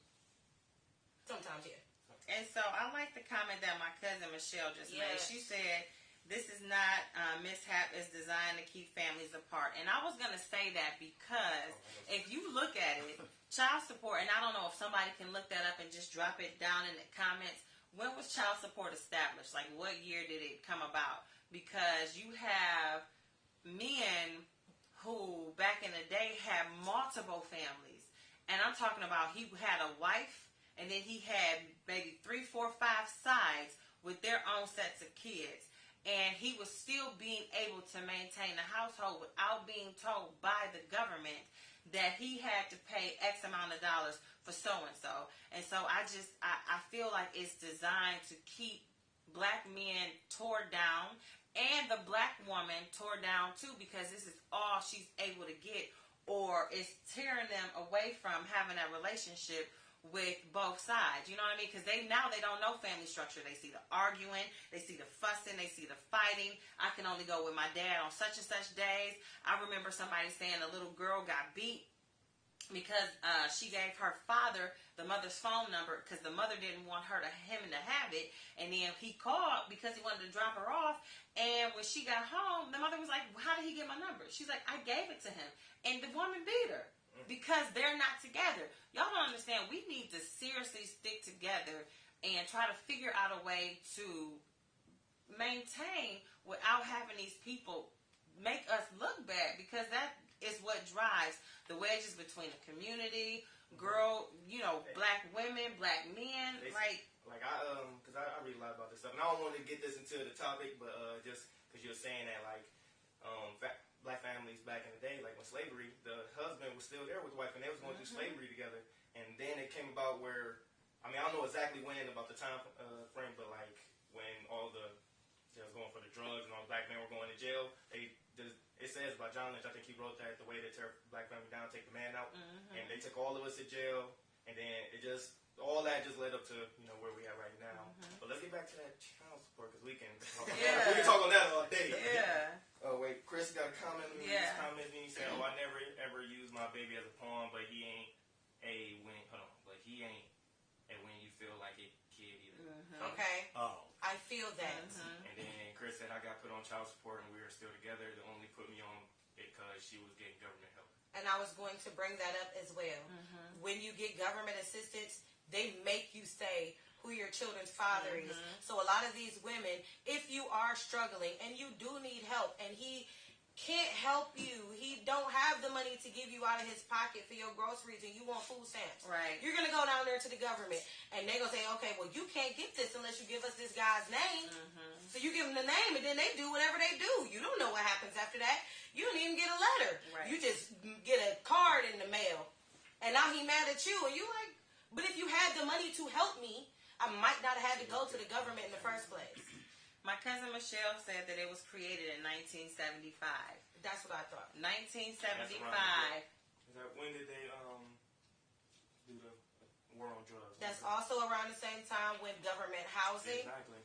[SPEAKER 5] Sometimes, yeah.
[SPEAKER 1] And so I like the comment that my cousin Michelle just made. She said, this is not mishap, it's designed to keep families apart. And I was going to say that because if you look at it, child support, and I don't know if somebody can look that up and just drop it down in the comments, when was child support established? Like, what year did it come about? Because you have men who, back in the day, had multiple families. And I'm talking about he had a wife, and then he had maybe 3, 4, 5 sides with their own sets of kids. And he was still being able to maintain the household without being told by the government that he had to pay X amount of dollars for so-and-so. And so I feel like it's designed to keep black men tore down and the black woman tore down too, because this is all she's able to get, or it's tearing them away from having that relationship with both sides. You know what I mean? Because they don't know family structure. They see the arguing, they see the fussing, they see the fighting. I can only go with my dad on such and such days. I remember somebody saying a little girl got beat because she gave her father the mother's phone number because the mother didn't want him to have it. And then he called because he wanted to drop her off. And when she got home, the mother was like, how did he get my number? She's like, I gave it to him. And the woman beat her because they're not together. Y'all don't understand. We need to seriously stick together and try to figure out a way to maintain without having these people make us look bad, because that is what drives the wedges between the community, black women, black men,
[SPEAKER 2] Like I read a lot about this stuff, and I don't want to get this into the topic, but just because you're saying that, like, black families back in the day, like when slavery, the husband was still there with the wife, and they was going through slavery together, and then it came about where, I mean, I don't know exactly when about the time frame, but like when all they was going for the drugs and all the black men were going to jail, it says by John Lynch, I think he wrote that, the way to tear black family down, take the man out, and they took all of us to jail, and then all that just led up to where we are right now. But let's get back to that child support, because we can talk on that all day.
[SPEAKER 1] Yeah.
[SPEAKER 2] Oh wait, Chris got a comment.
[SPEAKER 1] Yeah.
[SPEAKER 2] He said, "Oh, I never ever used my baby as a pawn, but he ain't when you feel like it, kid either."
[SPEAKER 5] Okay.
[SPEAKER 6] Oh.
[SPEAKER 5] I feel that.
[SPEAKER 2] And then Chris said, "I got put on child support, and we were still together. They only put me on because she was getting government help."
[SPEAKER 5] And I was going to bring that up as well. When you get government assistance, they make you say who your children's father is. So a lot of these women, if you are struggling and you do need help, and he can't help you, he don't have the money to give you out of his pocket for your groceries, and you want food stamps,
[SPEAKER 1] right?
[SPEAKER 5] You're gonna go down there to the government, and they're gonna say, okay, well, you can't get this unless you give us this guy's name. So you give them the name, and then they do whatever they do. You don't know what happens after that. You don't even get a letter.
[SPEAKER 1] Right.
[SPEAKER 5] You just get a card in the mail, and now he mad at you, and you like, but if you had the money to help me, I might not have had to go to the government in the first place.
[SPEAKER 1] My cousin Michelle said that it was created in 1975.
[SPEAKER 5] That's what I thought.
[SPEAKER 1] 1975.
[SPEAKER 2] When did they do the war on drugs?
[SPEAKER 5] That's also around the same time when government housing.
[SPEAKER 2] Exactly.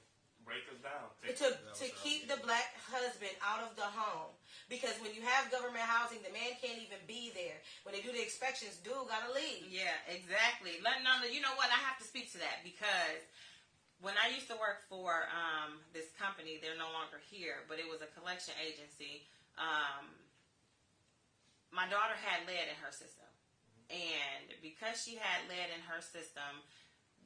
[SPEAKER 2] Break us down.
[SPEAKER 5] To keep the black husband out of the home. Because when you have government housing, the man can't even be there. When they do the inspections, dude gotta leave.
[SPEAKER 1] Yeah, exactly. You know what? I have to speak to that, because when I used to work for this company, they're no longer here, but it was a collection agency. My daughter had lead in her system. And because she had lead in her system,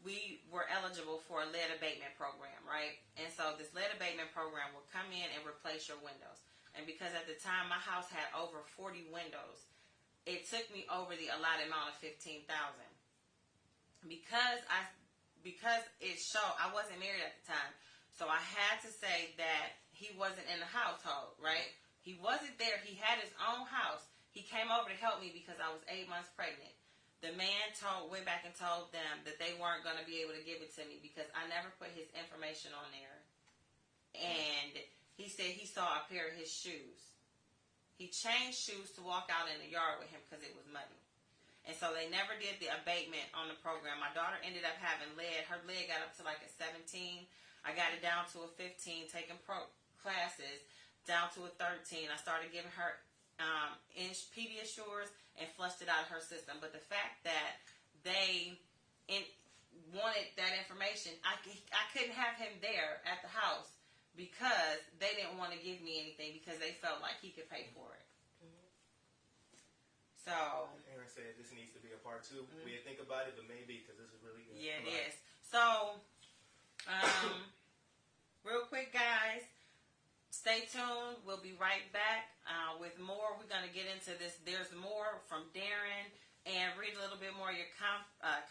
[SPEAKER 1] we were eligible for a lead abatement program, right? And so this lead abatement program will come in and replace your windows. And because at the time my house had over 40 windows, it took me over the allotted amount of $15,000. Because it showed I wasn't married at the time, so I had to say that he wasn't in the household, right? He wasn't there. He had his own house. He came over to help me because I was 8 months pregnant. The man went back and told them that they weren't going to be able to give it to me because I never put his information on there. And he said he saw a pair of his shoes. He changed shoes to walk out in the yard with him because it was muddy. And so they never did the abatement on the program. My daughter ended up having lead. Her lead got up to like a 17. I got it down to a 15, taking classes, down to a 13. I started giving her Pediasures and flushed it out of her system. But the fact that they wanted that information, I couldn't have him there at the house because they didn't want to give me anything because they felt like he could pay for it. So
[SPEAKER 2] Aaron said this needs to be a part 2. We didn't think about it, but maybe, because this is really good.
[SPEAKER 1] Yeah, it is. So, real quick, guys, stay tuned. We'll be right back with more. We're going to get into this. There's more from Darren, and read a little bit more of your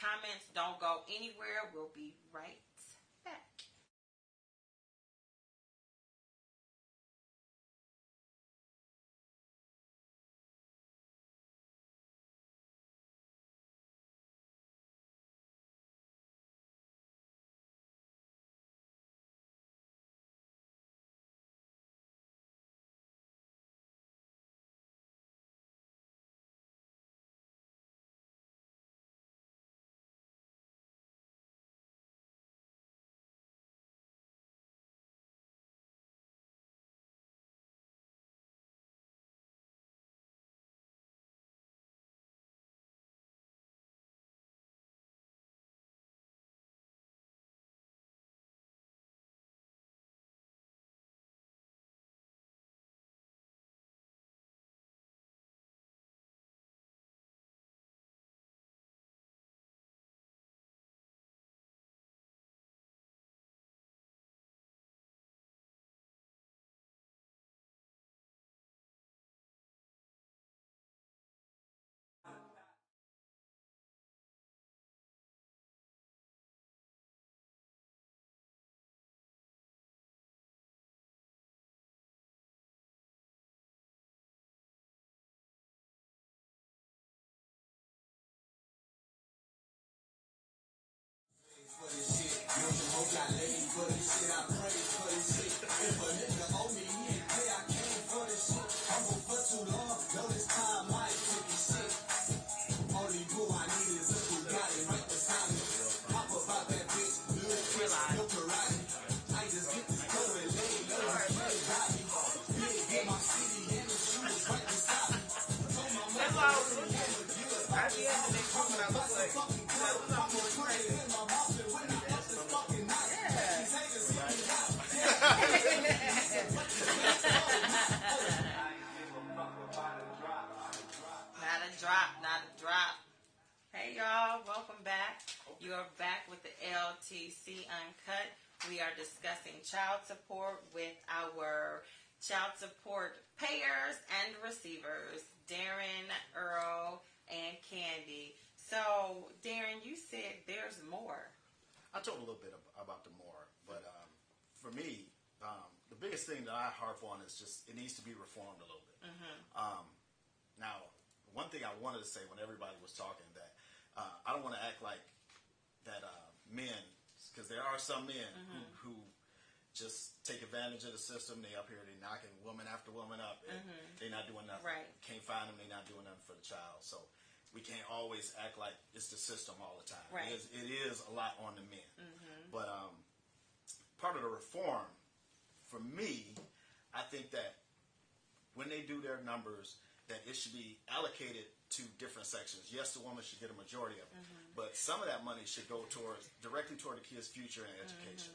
[SPEAKER 1] comments. Don't go anywhere. We'll be right back.
[SPEAKER 7] I be at the next room and I look like, I was not going crazy.
[SPEAKER 1] Not a drop. Hey y'all, welcome back. You are back with the LTC Uncut. We are discussing child support with our child support payers and receivers, Darren, Earle, and Candy. So, Darren, you said there's more.
[SPEAKER 4] I told a little bit about the more, but for me, the biggest thing that I harp on is just it needs to be reformed a little bit. Now, one thing I wanted to say when everybody was talking that I don't want to act like that men, because there are some men who just take advantage of the system. They up here, they knocking woman after woman up, and they're not doing nothing.
[SPEAKER 1] Right.
[SPEAKER 4] Can't find them, they're not doing nothing for the child. So we can't always act like it's the system all the time.
[SPEAKER 1] Right.
[SPEAKER 4] It is a lot on the men. But part of the reform, for me, I think that when they do their numbers, that it should be allocated to different sections. Yes, the woman should get a majority of it, but some of that money should go directly toward the kids' future and education.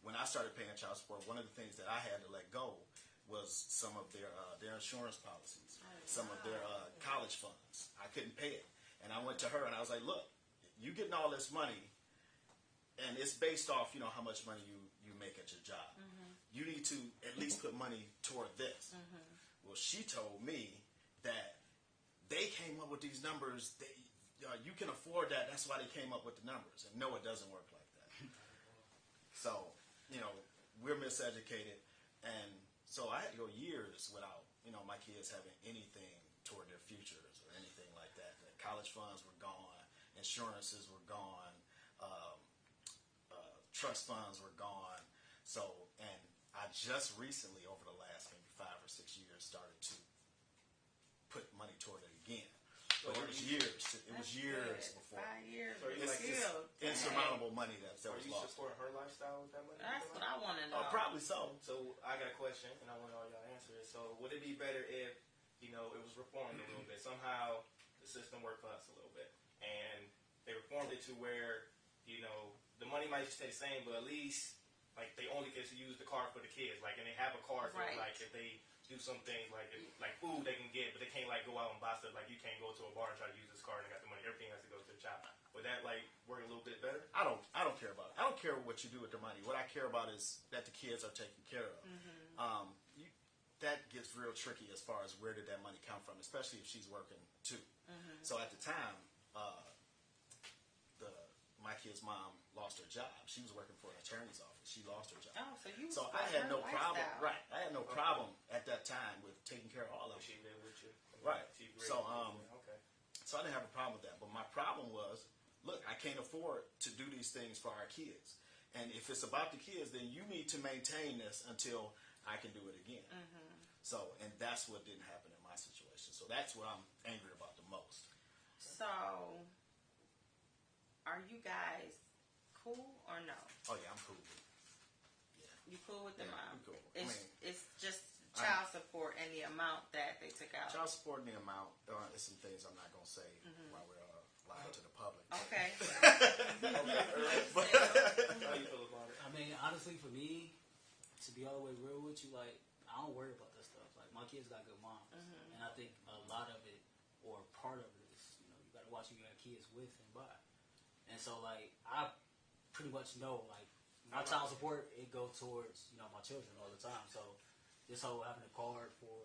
[SPEAKER 4] When I started paying child support, one of the things that I had to let go was some of their insurance policies, some of their college funds. I couldn't pay it, and I went to her and I was like, "Look, you getting all this money, and it's based off how much money you make at your job. You need to at least put money toward this." Well, she told me that they came up with these numbers. You can afford that. That's why they came up with the numbers. And no, it doesn't work like that. So, we're miseducated. And so I had to go years without, my kids having anything toward their futures or anything like that. The college funds were gone. Insurances were gone. Trust funds were gone. So, and I just recently, over the last maybe 5 or 6 years, started to put money toward it again. But it was years. It was years before.
[SPEAKER 1] 5 years.
[SPEAKER 2] So
[SPEAKER 1] It's
[SPEAKER 2] like
[SPEAKER 1] still
[SPEAKER 4] insurmountable money that
[SPEAKER 2] Are
[SPEAKER 4] was
[SPEAKER 2] you
[SPEAKER 4] lost.
[SPEAKER 2] support her lifestyle with that money?
[SPEAKER 1] That's what I want to know.
[SPEAKER 4] Probably so.
[SPEAKER 2] So I got a question, and I want all y'all to answer it. So would it be better if, it was reformed a little bit? Somehow the system worked for us a little bit, and they reformed it to where, the money might stay the same, but at least, like, they only get to use the card for the kids. Like, and they have a card for,
[SPEAKER 1] Right.
[SPEAKER 2] like, if they do some things, like food they can get, but they can't, like, go out and buy stuff. Like, you can't go to a bar and try to use this card and got the money. Everything has to go to the child. Would that, like, work a little bit better?
[SPEAKER 4] I don't care about it. I don't care what you do with the money. What I care about is that the kids are taken care of. That gets real tricky as far as where did that money come from, especially if she's working too. So at the time, my kid's mom lost her job. She was working for an attorney's office. She lost her job.
[SPEAKER 1] Oh, so
[SPEAKER 4] I had no problem. Right, I had no problem at that time with taking care of all of it.
[SPEAKER 2] She lived with you.
[SPEAKER 4] Right. So
[SPEAKER 2] okay.
[SPEAKER 4] So I didn't have a problem with that. But my problem was, look, I can't afford to do these things for our kids. And if it's about the kids, then you need to maintain this until I can do it again. So, and that's what didn't happen in my situation. So that's what I'm angry about the most.
[SPEAKER 1] So, are you guys cool or no?
[SPEAKER 4] Oh yeah, I'm cool with it.
[SPEAKER 1] You cool with the mom?
[SPEAKER 4] I'm cool.
[SPEAKER 1] It's just child support and the amount that they took out.
[SPEAKER 4] Child support and the amount is some things I'm not going to say while we're live to the public.
[SPEAKER 1] Okay.
[SPEAKER 2] How you feel about it?
[SPEAKER 6] I mean, honestly, for me, to be all the way real with you, like, I don't worry about that stuff. Like, my kids got good moms. And I think a lot of it, or part of it is, you got to watch who you got kids with and by. And so, like, I pretty much know, like, my child support, it goes towards, my children all the time. So, this whole having a card for,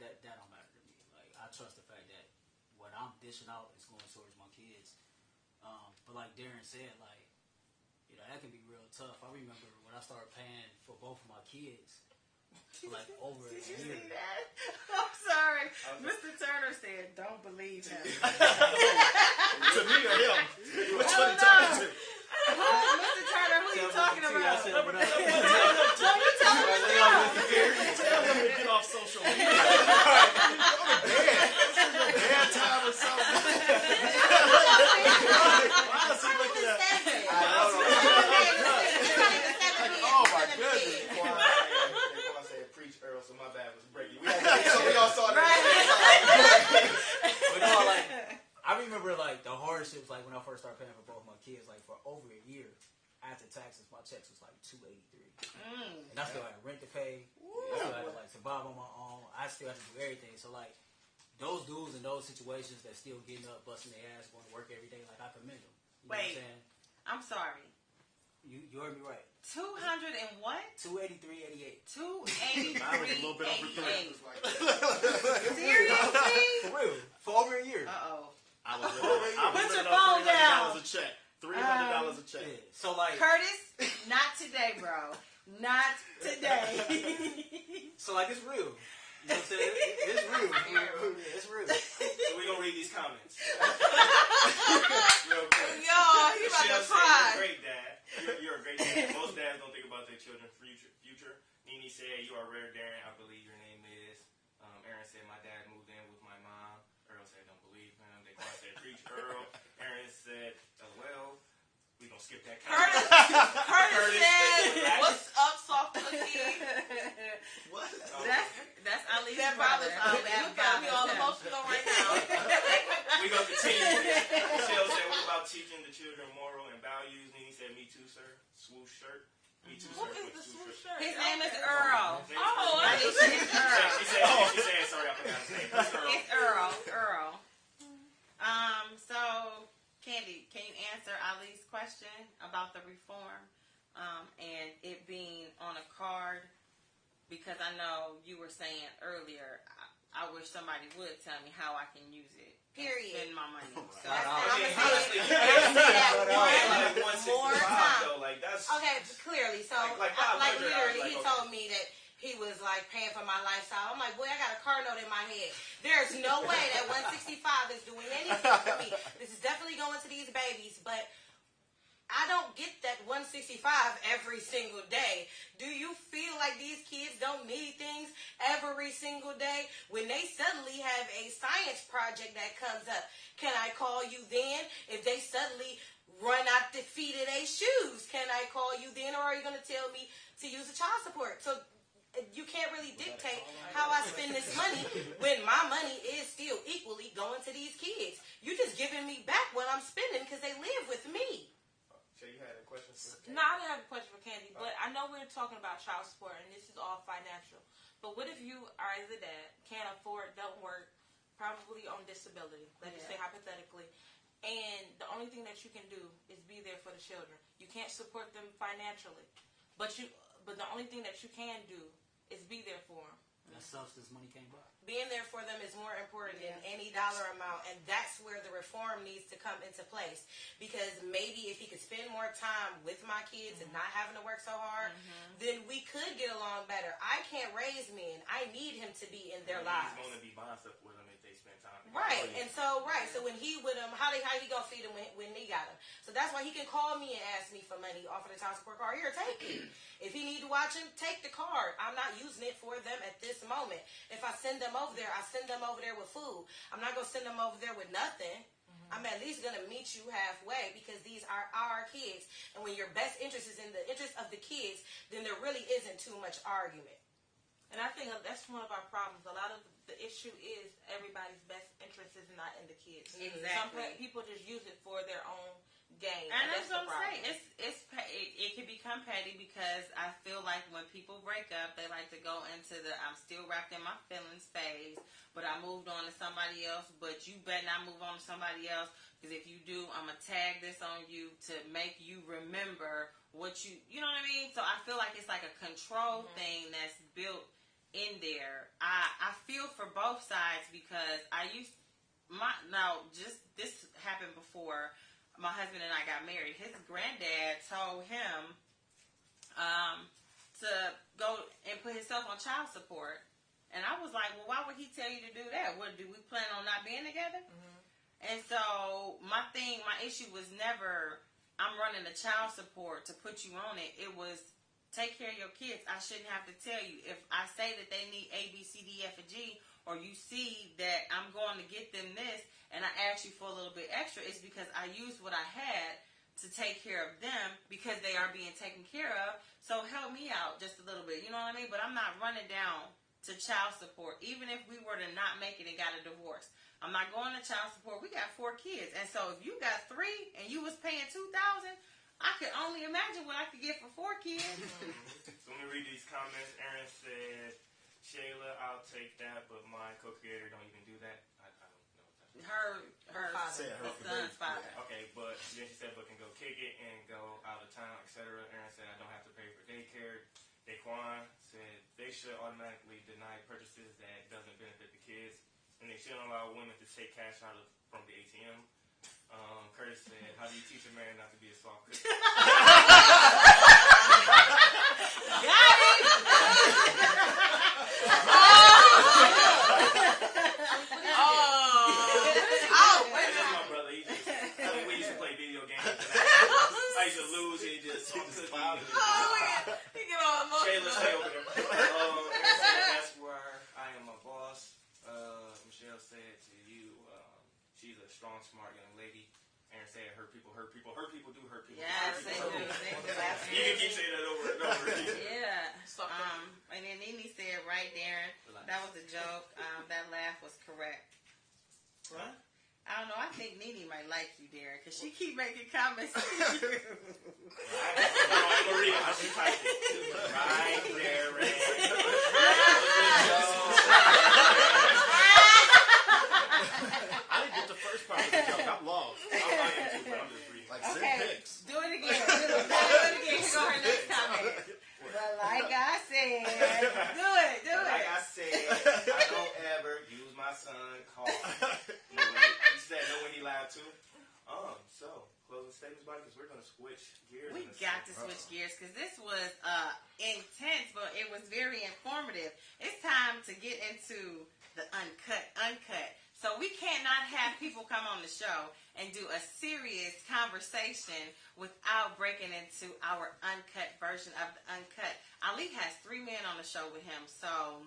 [SPEAKER 6] that don't matter to me. Like, I trust the fact that what I'm dishing out is going towards my kids. But like Darren said, like, that can be real tough. I remember when I started paying for both of my kids, like, over a
[SPEAKER 1] Did you
[SPEAKER 6] year.
[SPEAKER 1] see that? I'm sorry. Mr. Turner said, don't believe him.
[SPEAKER 4] To me or him? Which one you talking to?
[SPEAKER 1] Mr. Turner, who you talking about?
[SPEAKER 6] I said, what up?
[SPEAKER 1] Don't you tell him to
[SPEAKER 4] Tell him to get off social media. Go to bed. This is your bad time or something. Why is he looking at? Oh my goodness.
[SPEAKER 2] Before I say preach, Earle, so my bad was breaking. We all saw that.
[SPEAKER 6] But no, like, scholarships, like when I first started paying for both my kids, like for over a year, after taxes, my checks was like $283, and I still had rent to pay. I still had to like survive on my own. I still had to do everything. So like those dudes in those situations that still getting up, busting their ass, going to work every day, like I commend them. You know what I'm saying?
[SPEAKER 1] I'm sorry.
[SPEAKER 6] You heard me right.
[SPEAKER 1] 200 and what?
[SPEAKER 6] 283.88.
[SPEAKER 1] 283.
[SPEAKER 4] I was a little bit over 3.
[SPEAKER 1] Seriously?
[SPEAKER 6] For real. For over a year.
[SPEAKER 1] Uh-oh.
[SPEAKER 4] I was
[SPEAKER 1] Put your
[SPEAKER 4] living
[SPEAKER 1] phone
[SPEAKER 4] on
[SPEAKER 1] down.
[SPEAKER 4] $300 a check. $300 a check.
[SPEAKER 6] Yeah. So like
[SPEAKER 1] Curtis, not today, bro. Not today.
[SPEAKER 6] So like it's real. You know what I'm saying? It's real. It's real.
[SPEAKER 2] So we're going to read these comments. Real quick.
[SPEAKER 5] Yo, he about to
[SPEAKER 2] Michelle said,
[SPEAKER 5] cry.
[SPEAKER 2] you're a great dad. You're a great dad. Most dads don't think about their children's future. Nene said, you are rare, Darren. I believe your name is. Aaron said, my dad moved in with my mom. Earle said, don't believe him. Daquan said, preach, Earle. Aaron said, well, we going to skip that comment.
[SPEAKER 5] Curtis said, "What's up, soft cookie?"
[SPEAKER 4] What?
[SPEAKER 1] That's Ali's
[SPEAKER 5] That
[SPEAKER 1] brother.
[SPEAKER 5] bothers me. You got me all emotional right now.
[SPEAKER 2] We're going to continue. Michelle said, what about teaching the children moral and values? Nene said, me too, sir. Swoosh shirt. Me too, sir.
[SPEAKER 3] What is the swoosh shirt?
[SPEAKER 1] His name is Earle.
[SPEAKER 3] Oh,
[SPEAKER 1] Alicia is Earle.
[SPEAKER 2] She said, sorry, I forgot his name. It's Earle.
[SPEAKER 1] It's Earle. So, Candy, can you answer Ali's question about the reform and it being on a card? Because I know you were saying earlier, I wish somebody would tell me how I can use it.
[SPEAKER 5] Period.
[SPEAKER 1] Spend my money. So,
[SPEAKER 2] Honestly, you
[SPEAKER 5] I'm gonna say that
[SPEAKER 2] like
[SPEAKER 5] one
[SPEAKER 2] 165
[SPEAKER 5] more time.
[SPEAKER 2] though. Like that's
[SPEAKER 5] Okay, clearly. So,
[SPEAKER 2] Like
[SPEAKER 5] like
[SPEAKER 2] 500,
[SPEAKER 5] literally,
[SPEAKER 2] I was
[SPEAKER 5] he
[SPEAKER 2] like,
[SPEAKER 5] told me that he was like paying for my lifestyle. I'm like, boy, I got a car note in my head. There's no way that 165 is doing anything for me. This is definitely going to these babies, but I don't get that 165 every single day. Do you feel like these kids don't need things every single day? When they suddenly have a science project that comes up, can I call you then? If they suddenly run out the feet of their shoes, can I call you then? Or are you going to tell me to use the child support? So you can't really dictate how I spend this money when my money is still equally going to these kids. You're just giving me back what I'm spending because they live with me.
[SPEAKER 2] So you had a question for
[SPEAKER 3] No, I don't have a question for Candy, but I know we're talking about child support, and this is all financial. But what if you are, as a dad, can't afford, don't work, probably on disability, let's just say hypothetically, and the only thing that you can do is be there for the children. You can't support them financially, but the only thing that you can do is be there for them.
[SPEAKER 6] that substance money can't buy.
[SPEAKER 5] Being there for them is more important than any dollar amount, and that's where the reform needs to come into place. Because maybe if he could spend more time with my kids and not having to work so hard, then we could get along better. I can't raise men. I need him to be in their lives.
[SPEAKER 2] He's going to be buying stuff with them if they spend time.
[SPEAKER 5] Right, and so when he with him, how he gonna feed him when he got him? So that's why he can call me and ask me for money off of the child support card. Here, take it. If he need to watch him, take the card. I'm not using it for them at this moment. If I send them over there, I send them over there with food. I'm not gonna send them over there with nothing. I'm at least gonna meet you halfway because these are our kids. And when your best interest is in the interest of the kids, then there really isn't too much argument.
[SPEAKER 3] And I think that's one of our problems. A lot of the issue is everybody's best interest is not in the kids.
[SPEAKER 1] Exactly.
[SPEAKER 3] Some people just use it for their own gain.
[SPEAKER 1] And that's
[SPEAKER 3] the
[SPEAKER 1] what I'm
[SPEAKER 3] problem.
[SPEAKER 1] saying. It can become petty because I feel like when people break up, they like to go into the I'm still wrapped in my feelings phase, but I moved on to somebody else, but you better not move on to somebody else because if you do, I'm going to tag this on you to make you remember what you know what I mean? So I feel like it's like a control thing that's built in there. I feel for both sides because this happened before my husband and I got married. His granddad told him to go and put himself on child support. And I was like, well, why would he tell you to do that? What, do we plan on not being together? And so my issue was never, I'm running the child support to put you on it. It was, take care of your kids. I shouldn't have to tell you. If I say that they need A, B, C, D, F, and G, or you see that I'm going to get them this, and I ask you for a little bit extra, it's because I used what I had to take care of them because they are being taken care of. So help me out just a little bit. You know what I mean? But I'm not running down to child support. Even if we were to not make it and got a divorce, I'm not going to child support. We got 4 kids. And so if you got 3 and you was paying $2,000, I could only imagine what I could get for 4 kids.
[SPEAKER 2] So let me read these comments. Aaron said, Shayla, I'll take that, but my co-creator don't even do that. I don't know.
[SPEAKER 1] Her son's father.
[SPEAKER 2] Okay, but then she said, but can go kick it and go out of town, etc. Aaron said, I don't have to pay for daycare. Daquan said, they should automatically deny purchases that doesn't benefit the kids. And they shouldn't allow women to take cash out from the ATM. Curtis said, how do you teach a man not to be a soft cookie?
[SPEAKER 1] Got it!
[SPEAKER 2] That's my brother. We used to play video games. I used to lose. He just cookie.
[SPEAKER 3] He get all emotional.
[SPEAKER 2] Shayla, stay over there. Aaron said, that's where I am a boss. Michelle said to you, she's a strong, smart young lady. Aaron said, hurt people do hurt people.
[SPEAKER 1] Yes, they do.
[SPEAKER 2] You can keep saying that over and over.
[SPEAKER 1] Yeah. And then Nene said, right, Darren, that was a joke. That laugh was correct.
[SPEAKER 2] What?
[SPEAKER 1] I don't know. I think Nene might like you, Darren, because she keep making comments.
[SPEAKER 2] I'm going to read it. I should type it. Right, Darren.
[SPEAKER 8] I didn't get the first part of the joke. I'm lost.
[SPEAKER 2] I'm just reading.
[SPEAKER 8] Like send pics.
[SPEAKER 1] Do it again. Do it again. Here go her next comment. But like I said, do it.
[SPEAKER 2] Like I said, I don't ever use my son's car. He said no when he lied too. So closing statements, buddy, because we're going to switch gears.
[SPEAKER 1] We got to switch gears because this was intense, but it was very informative. It's time to get into the uncut. So we cannot have people come on the show and do a serious conversation without breaking into our uncut version of the uncut. Ali has 3 men on the show with him. So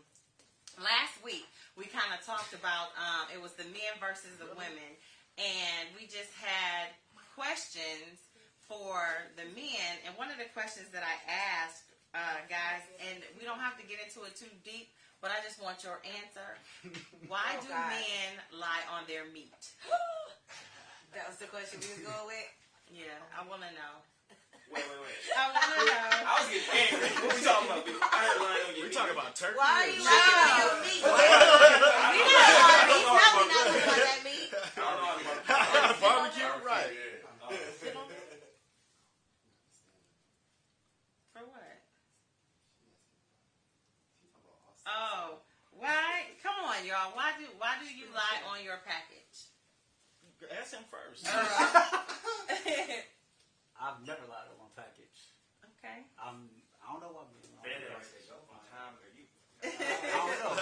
[SPEAKER 1] last week we kind of talked about it was the men versus the women, and we just had questions for the men. And one of the questions that I asked guys, and we don't have to get into it too deep, but I just want your answer. Why do men lie on their meat?
[SPEAKER 5] That was the question we was going with?
[SPEAKER 1] Yeah, I want to know.
[SPEAKER 2] Wait.
[SPEAKER 1] I want to know.
[SPEAKER 2] I was getting angry. What we talking about? I heard lying on your
[SPEAKER 8] We talking about turkey.
[SPEAKER 5] Why are you
[SPEAKER 8] or
[SPEAKER 5] lying on your meat? We not on meat. Tell me not to on that meat.
[SPEAKER 2] I don't know about
[SPEAKER 8] barbecue, right?
[SPEAKER 1] For what? Oh, why? Come on, y'all. Why do you lie on your package?
[SPEAKER 8] Ask him first.
[SPEAKER 6] I've never lied on my package.
[SPEAKER 1] Okay.
[SPEAKER 6] I don't know why I'm lying.
[SPEAKER 2] on time or you?
[SPEAKER 6] I don't know.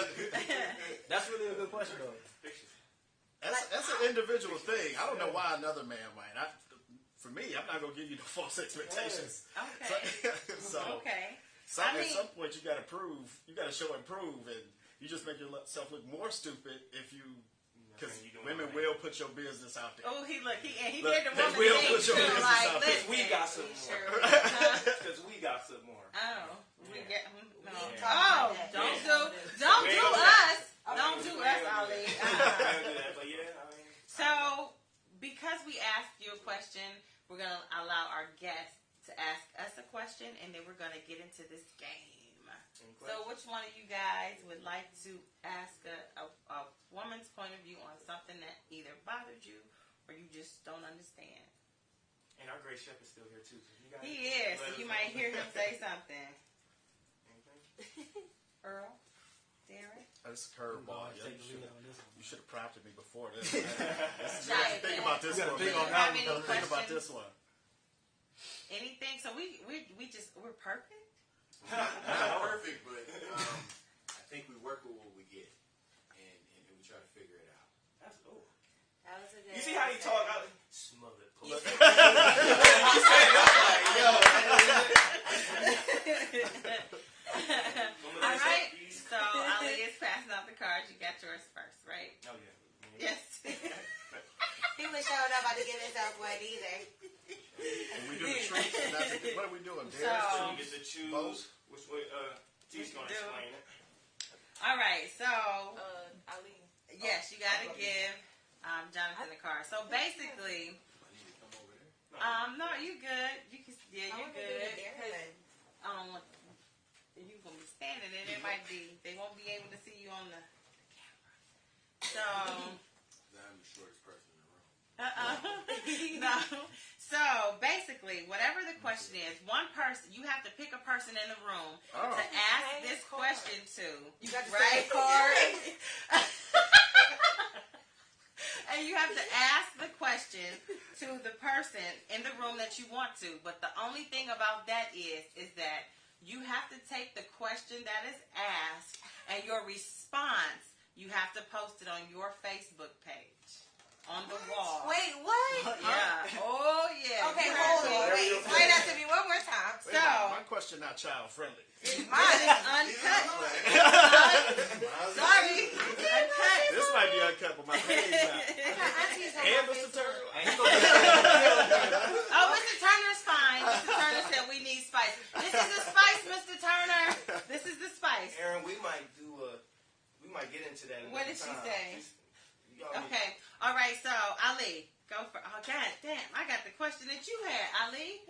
[SPEAKER 6] That's really a good question, though.
[SPEAKER 8] That's an individual thing. I don't know why another man might. For me, I'm not gonna give you the false expectations.
[SPEAKER 1] Okay.
[SPEAKER 8] Okay. At some point, you got to show and prove, and you just make yourself look more stupid if you. Because women will put your business out there.
[SPEAKER 1] Oh, he made the
[SPEAKER 8] They
[SPEAKER 1] woman
[SPEAKER 8] will
[SPEAKER 1] think
[SPEAKER 8] put your
[SPEAKER 1] too,
[SPEAKER 8] business
[SPEAKER 1] like,
[SPEAKER 8] out there.
[SPEAKER 1] listen,
[SPEAKER 2] We got some more.
[SPEAKER 1] sure.
[SPEAKER 2] Because we got some more.
[SPEAKER 1] Oh, we get no.
[SPEAKER 5] Yeah.
[SPEAKER 1] Oh, don't do us. Don't do us, Ali.
[SPEAKER 2] I don't do that, but yeah.
[SPEAKER 1] So, because we asked you a question, we're gonna allow our guests to ask us a question, and then we're gonna get into this game. So, which one of you guys would like to ask a woman's point of view on something that either bothered you or you just don't understand?
[SPEAKER 2] And our great chef is still here too. So you guys
[SPEAKER 1] He is, so you might hear him say something. Earle? Darren?
[SPEAKER 8] That's a curveball. You should have prompted me before this.
[SPEAKER 1] Think
[SPEAKER 8] about this one. Think about this one.
[SPEAKER 1] Anything? So we're perfect?
[SPEAKER 4] Not perfect, but I think we work with what we get, and we try to figure it out.
[SPEAKER 2] That's cool.
[SPEAKER 5] That was a good
[SPEAKER 2] You see how he talk?
[SPEAKER 6] Smothered.
[SPEAKER 2] All
[SPEAKER 1] right. So Ali is passing out the cards. You got yours first, right?
[SPEAKER 2] Oh yeah.
[SPEAKER 1] Yes.
[SPEAKER 5] He was showing up about to give himself one either.
[SPEAKER 8] And we do the treats, and what are we doing?
[SPEAKER 1] So
[SPEAKER 2] you get to choose which way. T's gonna explain it.
[SPEAKER 1] All right. So
[SPEAKER 3] Ali.
[SPEAKER 1] Yes, you gotta give Jonathan a card. So basically, no, you good. You can, yeah, you good. I don't want. If you gonna be standing there, it might be. They won't be able to see you on the camera. So.
[SPEAKER 4] I'm the shortest person in the room.
[SPEAKER 1] No. So basically, whatever the question is, one person, you have to pick a person in the room to ask this question to.
[SPEAKER 5] You got the
[SPEAKER 1] right?
[SPEAKER 5] same card.
[SPEAKER 1] And you have to ask the question to the person in the room that you want to. But the only thing about that is that you have to take the question that is asked and your response, you have to post it on your Facebook page. On the wall.
[SPEAKER 5] Wait, what?
[SPEAKER 1] Yeah. Oh, yeah.
[SPEAKER 5] Okay, hold on. Wait, explain that to me one more time.
[SPEAKER 1] So,
[SPEAKER 8] my question not child friendly.
[SPEAKER 1] Mine is uncut. Sorry. Uncut.
[SPEAKER 8] This might be uncut, but my page not. And Mr. Turner.
[SPEAKER 1] Oh, Mr. Turner's fine. Mr. Turner said we need spice. This is the spice, Mr. Turner. This is the spice.
[SPEAKER 9] Aaron, we might get into that.
[SPEAKER 1] What did she say?
[SPEAKER 9] Y'all
[SPEAKER 1] Okay. All right. So Ali, go for. Oh God damn! I got the question that you had, Ali.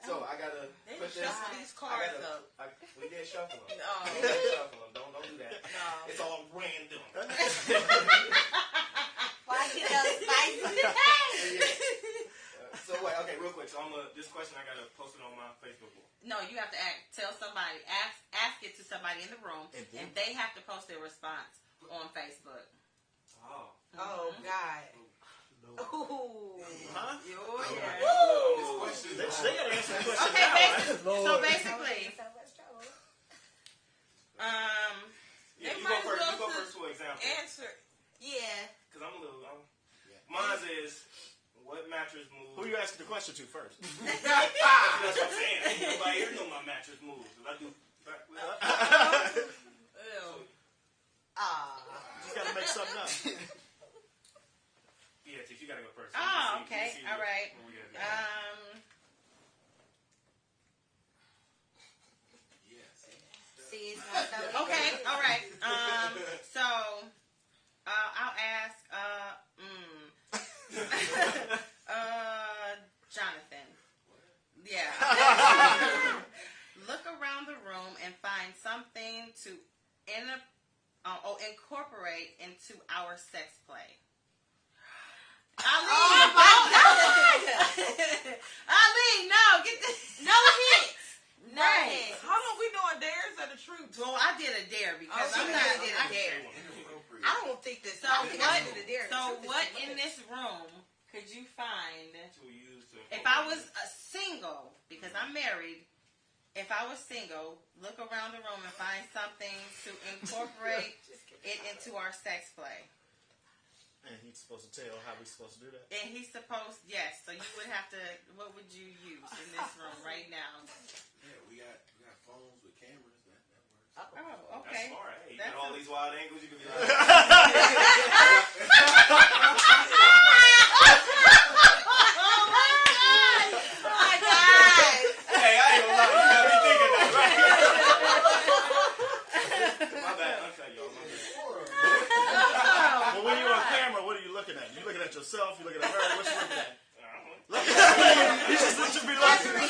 [SPEAKER 9] So I gotta put this.
[SPEAKER 5] These cards up.
[SPEAKER 9] We did shuffle them.
[SPEAKER 5] No.
[SPEAKER 9] We did shuffle them. Don't do that.
[SPEAKER 5] No.
[SPEAKER 9] It's all random.
[SPEAKER 5] Why get those spices today?
[SPEAKER 9] So wait, okay, real quick. So this question I gotta post it on my Facebook wall.
[SPEAKER 1] No, you have to tell somebody. Ask it to somebody in the room, and they have to post their response on Facebook.
[SPEAKER 9] Oh.
[SPEAKER 5] Oh God. Ooh.
[SPEAKER 8] Huh?
[SPEAKER 1] Oh yeah.
[SPEAKER 8] They gotta answer the question
[SPEAKER 1] Okay,
[SPEAKER 8] now.
[SPEAKER 1] so basically,
[SPEAKER 9] Yeah, you
[SPEAKER 3] might
[SPEAKER 9] go
[SPEAKER 3] as
[SPEAKER 9] first.
[SPEAKER 3] well
[SPEAKER 9] You go first for example.
[SPEAKER 3] Answer.
[SPEAKER 5] Yeah.
[SPEAKER 9] Because I'm a little. Mine is what mattress moves.
[SPEAKER 8] Who you asking the question to first?
[SPEAKER 9] That's what I'm saying. Ain't nobody here know my mattress moves. I do.
[SPEAKER 8] You gotta make something up.
[SPEAKER 9] Yeah, Tiff, you gotta go first.
[SPEAKER 1] Oh, okay. All right. Okay. All right. So I'll ask. Jonathan. Yeah. Look around the room and find something to incorporate into our sex play. Ali, Ali, no, get this.
[SPEAKER 5] No hits. No
[SPEAKER 1] Right.
[SPEAKER 5] hits.
[SPEAKER 3] Hold on, we doing dares or the truth?
[SPEAKER 1] Well, I did a dare because
[SPEAKER 5] Oh,
[SPEAKER 1] I'm
[SPEAKER 5] she
[SPEAKER 1] not.
[SPEAKER 5] did a dare. I don't think this.
[SPEAKER 1] So
[SPEAKER 5] I think I
[SPEAKER 1] what?
[SPEAKER 5] should do the dare.
[SPEAKER 1] So
[SPEAKER 5] The truth is
[SPEAKER 1] what
[SPEAKER 5] the
[SPEAKER 1] in
[SPEAKER 5] truth.
[SPEAKER 1] this room could you find?
[SPEAKER 9] To use to
[SPEAKER 1] If I was single, because I'm married. If I was single, look around the room and find something to incorporate it into our sex play.
[SPEAKER 8] And he's supposed to tell how we're supposed to do that.
[SPEAKER 1] And he's supposed, yes. So you would have to. What would you use in this room right now?
[SPEAKER 4] Yeah, we got phones with cameras. That works.
[SPEAKER 1] Oh,
[SPEAKER 9] That's
[SPEAKER 1] okay.
[SPEAKER 9] smart. Hey, you
[SPEAKER 1] That's
[SPEAKER 9] get all
[SPEAKER 1] a-
[SPEAKER 9] these wild angles. You can be like, hey, I ain't gonna lie. You got me thinking that, right? My bad. Uncut, y'all. My bad.
[SPEAKER 8] But when you're on camera, what are you looking at? You looking at yourself? You looking at her? What you looking at? You just what you be looking at.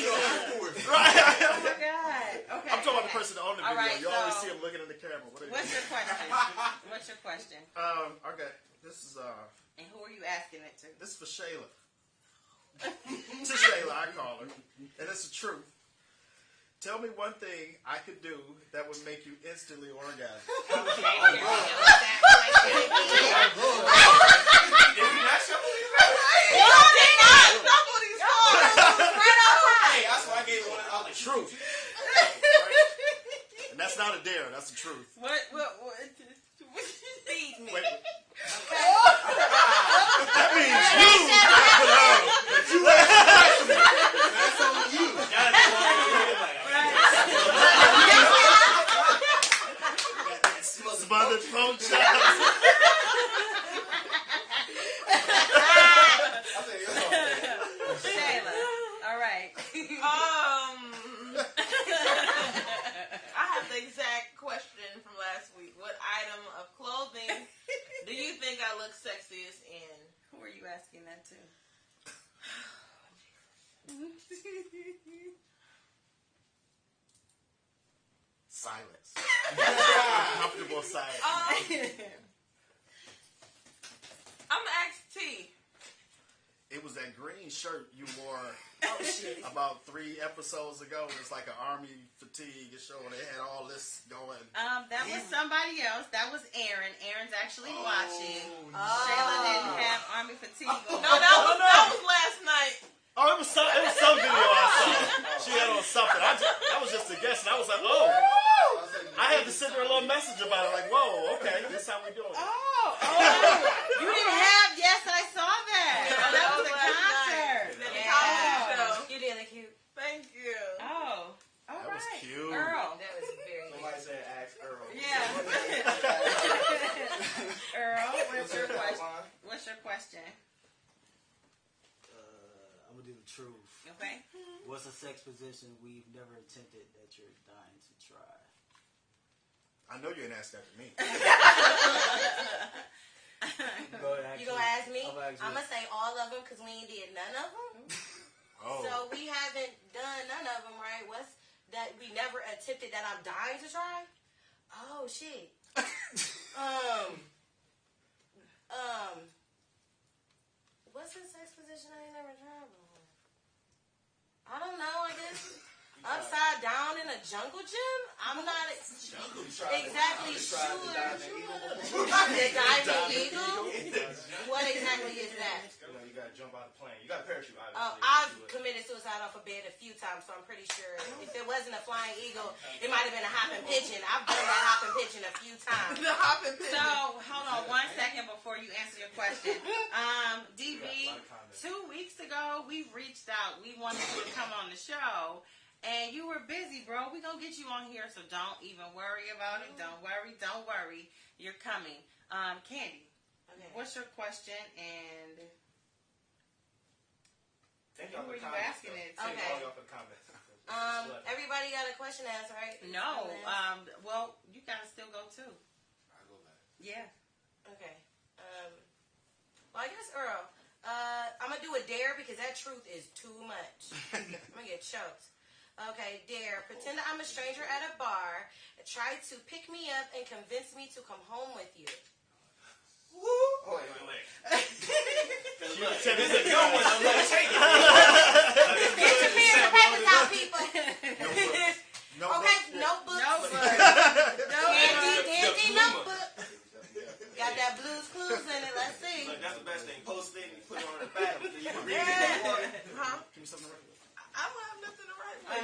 [SPEAKER 8] Right?
[SPEAKER 1] Oh my God. Okay.
[SPEAKER 8] I'm talking about the person on the
[SPEAKER 1] All
[SPEAKER 8] video.
[SPEAKER 1] right,
[SPEAKER 8] You always
[SPEAKER 1] so-
[SPEAKER 8] see him looking in the camera. What are you
[SPEAKER 1] What's your question? What's your question?
[SPEAKER 8] Okay. This is
[SPEAKER 1] And who are you asking it to?
[SPEAKER 8] this is for Shayla. To Shayla, I call her. And it's the truth. Tell me one thing I could do that would make you instantly orgasm.
[SPEAKER 9] Did we not show these? Hey, that's why I gave one out the truth.
[SPEAKER 8] And that's not a dare. That's the truth.
[SPEAKER 1] What?
[SPEAKER 5] Feed me.
[SPEAKER 8] Wait. That means you.
[SPEAKER 9] That's on you. Y'all just want to look at like,
[SPEAKER 8] Smothered phone chops.
[SPEAKER 1] Shayla. All right.
[SPEAKER 3] I have the exact question from think I look sexiest in?
[SPEAKER 1] Who are you asking that to?
[SPEAKER 8] Silence. Comfortable silence.
[SPEAKER 3] I'm gonna ask T.
[SPEAKER 8] It was that green shirt you wore about 3 episodes ago. It's like an army fatigue show, and they had all this going.
[SPEAKER 1] That was somebody else. That was Aaron. Aaron's actually watching. Shayla didn't have army fatigue on.
[SPEAKER 3] No, that was last night.
[SPEAKER 8] Oh, it was some video I saw. She had on something. That was just a guess, and I was like, oh. I had to send her a little message about it, like, whoa, okay, this is how we doing it.
[SPEAKER 1] You didn't have, yes, I saw that. That was a concert.
[SPEAKER 5] You did look cute.
[SPEAKER 3] Thank you.
[SPEAKER 1] Oh, all
[SPEAKER 8] That was
[SPEAKER 1] right.
[SPEAKER 8] cute.
[SPEAKER 1] Earle.
[SPEAKER 5] That was very cute.
[SPEAKER 9] Somebody said ask Earle.
[SPEAKER 1] Yeah. Earle, what's your question?
[SPEAKER 6] I'm gonna do the truth.
[SPEAKER 1] Okay.
[SPEAKER 6] What's a sex position we've never attempted that you're dying to try?
[SPEAKER 8] I know you ain't asked that to me.
[SPEAKER 5] You gonna ask me? I'm gonna say all of them because we ain't did none of them.
[SPEAKER 8] Oh.
[SPEAKER 5] So we haven't done none of them, right? What's that we never attempted that I'm dying to try? Oh shit. What's the sex position I ain't never tried before? I don't know. I guess upside down in a jungle gym. I'm not exactly sure. The diving eagle. What exactly is that?
[SPEAKER 9] You gotta jump out of the plane. You got a parachute, obviously.
[SPEAKER 5] Oh, I've committed suicide off a bed a few times, so I'm pretty sure if it wasn't a flying eagle, it might have been a hopping pigeon. I've done that hopping pigeon a few times.
[SPEAKER 3] The hopping pigeon.
[SPEAKER 1] So, hold on 1 second before you answer your question. DB, 2 weeks ago, we reached out. We wanted you to come on the show. And you were busy, bro. We're going to get you on here, so don't even worry about it. Don't worry. You're coming. Candy, what's your question? And who are you asking it to?
[SPEAKER 5] Everybody got a question to ask, right?
[SPEAKER 1] No. Well, you got to still go, too.
[SPEAKER 4] I go back.
[SPEAKER 1] Yeah.
[SPEAKER 5] Okay. Well, I guess, Earle, I'm going to do a dare because that truth is too much. I'm going to get choked. Okay, dare. Pretend that I'm a stranger at a bar. Try to pick me up and convince me to come home with you.
[SPEAKER 9] Woo!
[SPEAKER 8] She said this is a good one.
[SPEAKER 5] Get your pen and papers out, people. Okay, notebooks. Candy notebook. Got that Blue's Clues in it. Let's see.
[SPEAKER 9] Look, that's the best thing. Post it and put it on the back. You can read it.
[SPEAKER 3] Huh?
[SPEAKER 8] Give me something to write with.
[SPEAKER 3] I don't have nothing to write with.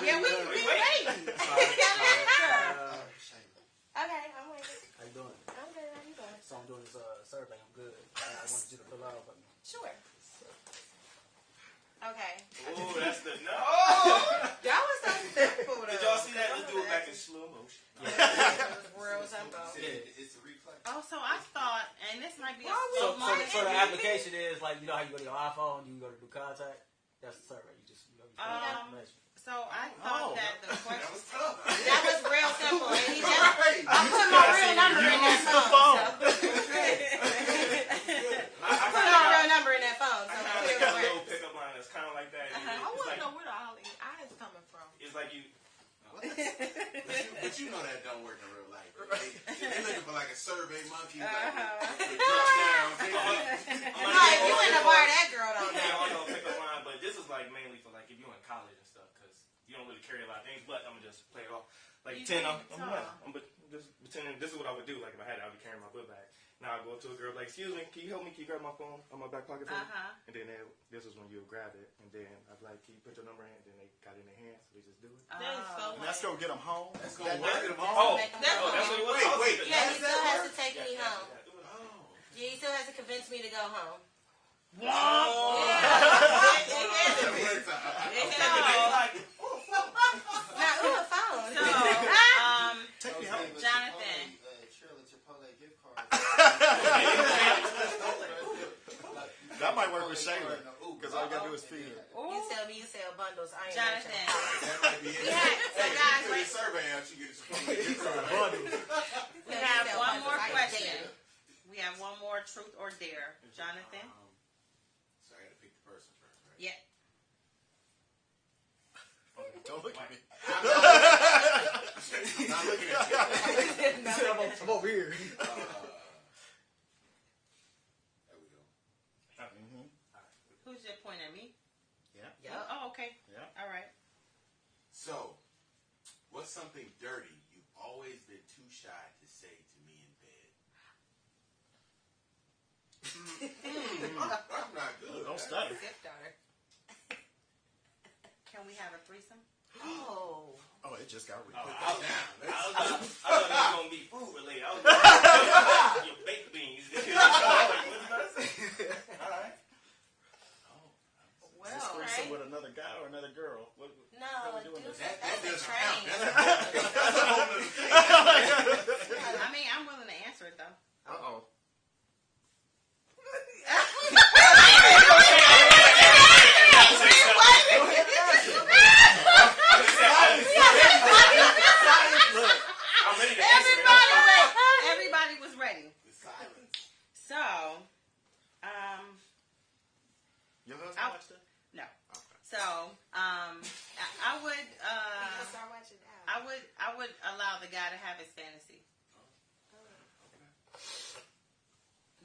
[SPEAKER 1] Yeah, we waiting.
[SPEAKER 5] Okay, I'm waiting.
[SPEAKER 6] How you doing?
[SPEAKER 5] I'm good. How you doing?
[SPEAKER 6] So I'm doing this survey. I'm good. I wanted you to fill out for me.
[SPEAKER 5] Sure. Okay.
[SPEAKER 9] Oh, that's the no.
[SPEAKER 5] That was so simple.
[SPEAKER 9] Did y'all see that? Let's do it back in slow motion.
[SPEAKER 5] That was real simple.
[SPEAKER 4] It's a replay.
[SPEAKER 1] Oh, so I thought, and this might be a
[SPEAKER 6] So
[SPEAKER 1] slow moment.
[SPEAKER 6] the application is like, you know how you go to your iPhone, you go to do contact? That's the survey. You just, you information.
[SPEAKER 1] So I thought that the question
[SPEAKER 5] That was real simple. And he just, I put my real number in that phone. I put my real number in that phone. So
[SPEAKER 9] I got a little pickup line that's kind of like that.
[SPEAKER 3] I want to know where the eyes coming from.
[SPEAKER 9] It's like you.
[SPEAKER 4] But you know that don't work in real life. They looking for like a survey monkey. Like,
[SPEAKER 5] Right, you in the bar, that girl don't
[SPEAKER 9] I
[SPEAKER 5] know.
[SPEAKER 9] don't know pickup line, but this is like mainly for like if you're in college and stuff, because you don't really carry a lot of things. But I'm gonna just play it off. Like
[SPEAKER 1] You
[SPEAKER 9] 10, I'm just pretending this is what I would do. Like if I had it, I would be carrying my book bag. Now I go up to a girl like, excuse me, can you help me? Can you grab my phone on my back pocket for me? And then this is when you grab it, and then I'd be like, can you put your number in? And then they got it in their hands, so they just do it.
[SPEAKER 5] Oh.
[SPEAKER 8] And that's gonna get them home.
[SPEAKER 4] That's gonna work. Get them
[SPEAKER 9] Oh,
[SPEAKER 4] home.
[SPEAKER 9] that's what it was.
[SPEAKER 4] Wait.
[SPEAKER 5] Yeah, he still has to take me home. Yeah, he still has to convince me to go home. Now, who a phone?
[SPEAKER 8] Take me home.
[SPEAKER 1] Jonathan.
[SPEAKER 8] That might work with Shayla, because all you gotta do is feed her.
[SPEAKER 5] You tell me you sell bundles. I ain't
[SPEAKER 1] Jonathan.
[SPEAKER 5] So guys, wait.
[SPEAKER 1] We have one more one more truth or dare. Jonathan?
[SPEAKER 4] So I got to pick the person first, right?
[SPEAKER 1] Yeah.
[SPEAKER 8] Okay, don't look at me.
[SPEAKER 4] I'm not looking at you.
[SPEAKER 6] I'm over here.
[SPEAKER 4] There we go.
[SPEAKER 8] Mm-hmm.
[SPEAKER 1] Who's your point at me?
[SPEAKER 8] Yeah.
[SPEAKER 1] Oh, okay.
[SPEAKER 8] Yeah.
[SPEAKER 1] All right.
[SPEAKER 4] So, what's something dirty you've always been too shy to say to me in bed? I'm not good.
[SPEAKER 8] Don't stutter.
[SPEAKER 5] Stepdaughter.
[SPEAKER 1] Can we have a threesome?
[SPEAKER 5] Oh.
[SPEAKER 8] Oh, it just got real.
[SPEAKER 2] I thought it was going to be food related. I was like, your baked beans. What you gonna say?
[SPEAKER 4] All right.
[SPEAKER 8] Is this threesome with another guy or another girl? What
[SPEAKER 5] No,
[SPEAKER 8] are we doing this?
[SPEAKER 4] That doesn't
[SPEAKER 5] train.
[SPEAKER 4] count. That's a whole nother thing.
[SPEAKER 1] I mean, I'm willing to answer it, though.
[SPEAKER 8] Uh-oh.
[SPEAKER 2] I'm ready to answer
[SPEAKER 1] Everybody was ready.
[SPEAKER 4] The silence.
[SPEAKER 1] So,
[SPEAKER 8] Your husband
[SPEAKER 1] I'll-
[SPEAKER 8] watched it?
[SPEAKER 1] no.
[SPEAKER 8] Okay.
[SPEAKER 1] So, I would,
[SPEAKER 5] Start watching now.
[SPEAKER 1] I would allow the guy to have his fantasy.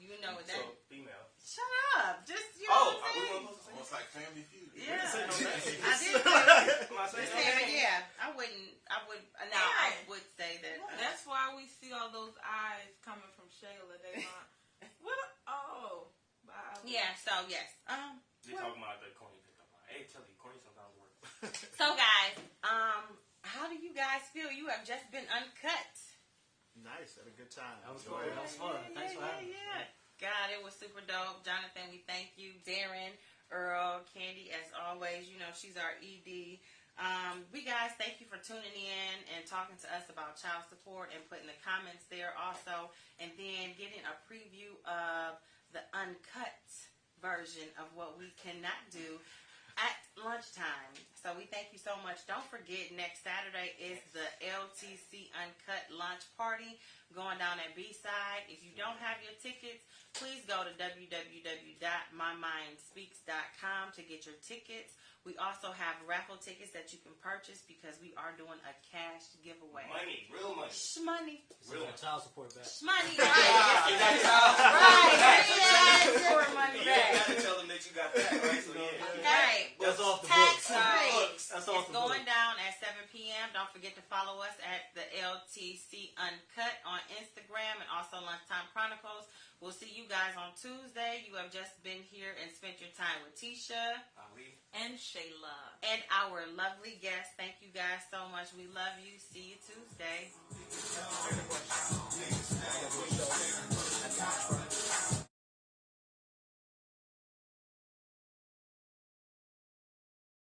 [SPEAKER 1] You know what that?
[SPEAKER 2] So, female.
[SPEAKER 1] Shut up! Just you know what I'm
[SPEAKER 2] we
[SPEAKER 1] saying?
[SPEAKER 2] weren't supposed to say
[SPEAKER 4] Almost like Family Feud.
[SPEAKER 1] Yeah,
[SPEAKER 8] say no names.
[SPEAKER 1] I did.
[SPEAKER 2] Am I saying
[SPEAKER 1] Just
[SPEAKER 2] no
[SPEAKER 1] saying,
[SPEAKER 2] names?
[SPEAKER 1] yeah, I wouldn't. I would. Now I would say that.
[SPEAKER 3] That's why we see all those eyes coming from Shayla. They not. What? Oh. Wow.
[SPEAKER 1] Yeah. So yes.
[SPEAKER 2] They talking about the corny pickup line. Hey, tell you, corny sometimes works.
[SPEAKER 1] So guys, how do you guys feel? You have just been uncut.
[SPEAKER 8] Nice. Had a good time.
[SPEAKER 6] That was fun. That was fun. Thanks for having me.
[SPEAKER 1] God, it was super dope. Jonathan, we thank you. Darren, Earle, Candy, as always. You know, she's our ED. We guys, thank you for tuning in and talking to us about child support and putting the comments there also. And then getting a preview of the uncut version of what we cannot do at lunchtime. So we thank you so much. Don't forget, next Saturday is the LTC Uncut Lunch Party going down at B-Side. If you don't have your tickets, please go to www.mymindspeaks.com to get your tickets. We also have raffle tickets that you can purchase because we are doing a cash giveaway.
[SPEAKER 2] Money, real money.
[SPEAKER 1] Shmoney.
[SPEAKER 6] So we got child support back.
[SPEAKER 1] Shmoney, right. Right. Support money
[SPEAKER 2] You
[SPEAKER 1] back.
[SPEAKER 2] gotta tell them that you got that, right? So yeah.
[SPEAKER 1] Right.
[SPEAKER 6] That's off the
[SPEAKER 1] Tax
[SPEAKER 6] books.
[SPEAKER 1] free.
[SPEAKER 6] That's off
[SPEAKER 1] It's
[SPEAKER 6] the
[SPEAKER 1] going
[SPEAKER 6] books.
[SPEAKER 1] down at 7 p.m. Don't forget to follow us at the LTC Uncut on Instagram and also Lunchtime Chronicles. We'll see you guys on Tuesday. You have just been here and spent your time with Tisha
[SPEAKER 2] Ali.
[SPEAKER 3] And Shayla.
[SPEAKER 1] and our lovely guest. Thank you guys so much. We love you. See you Tuesday.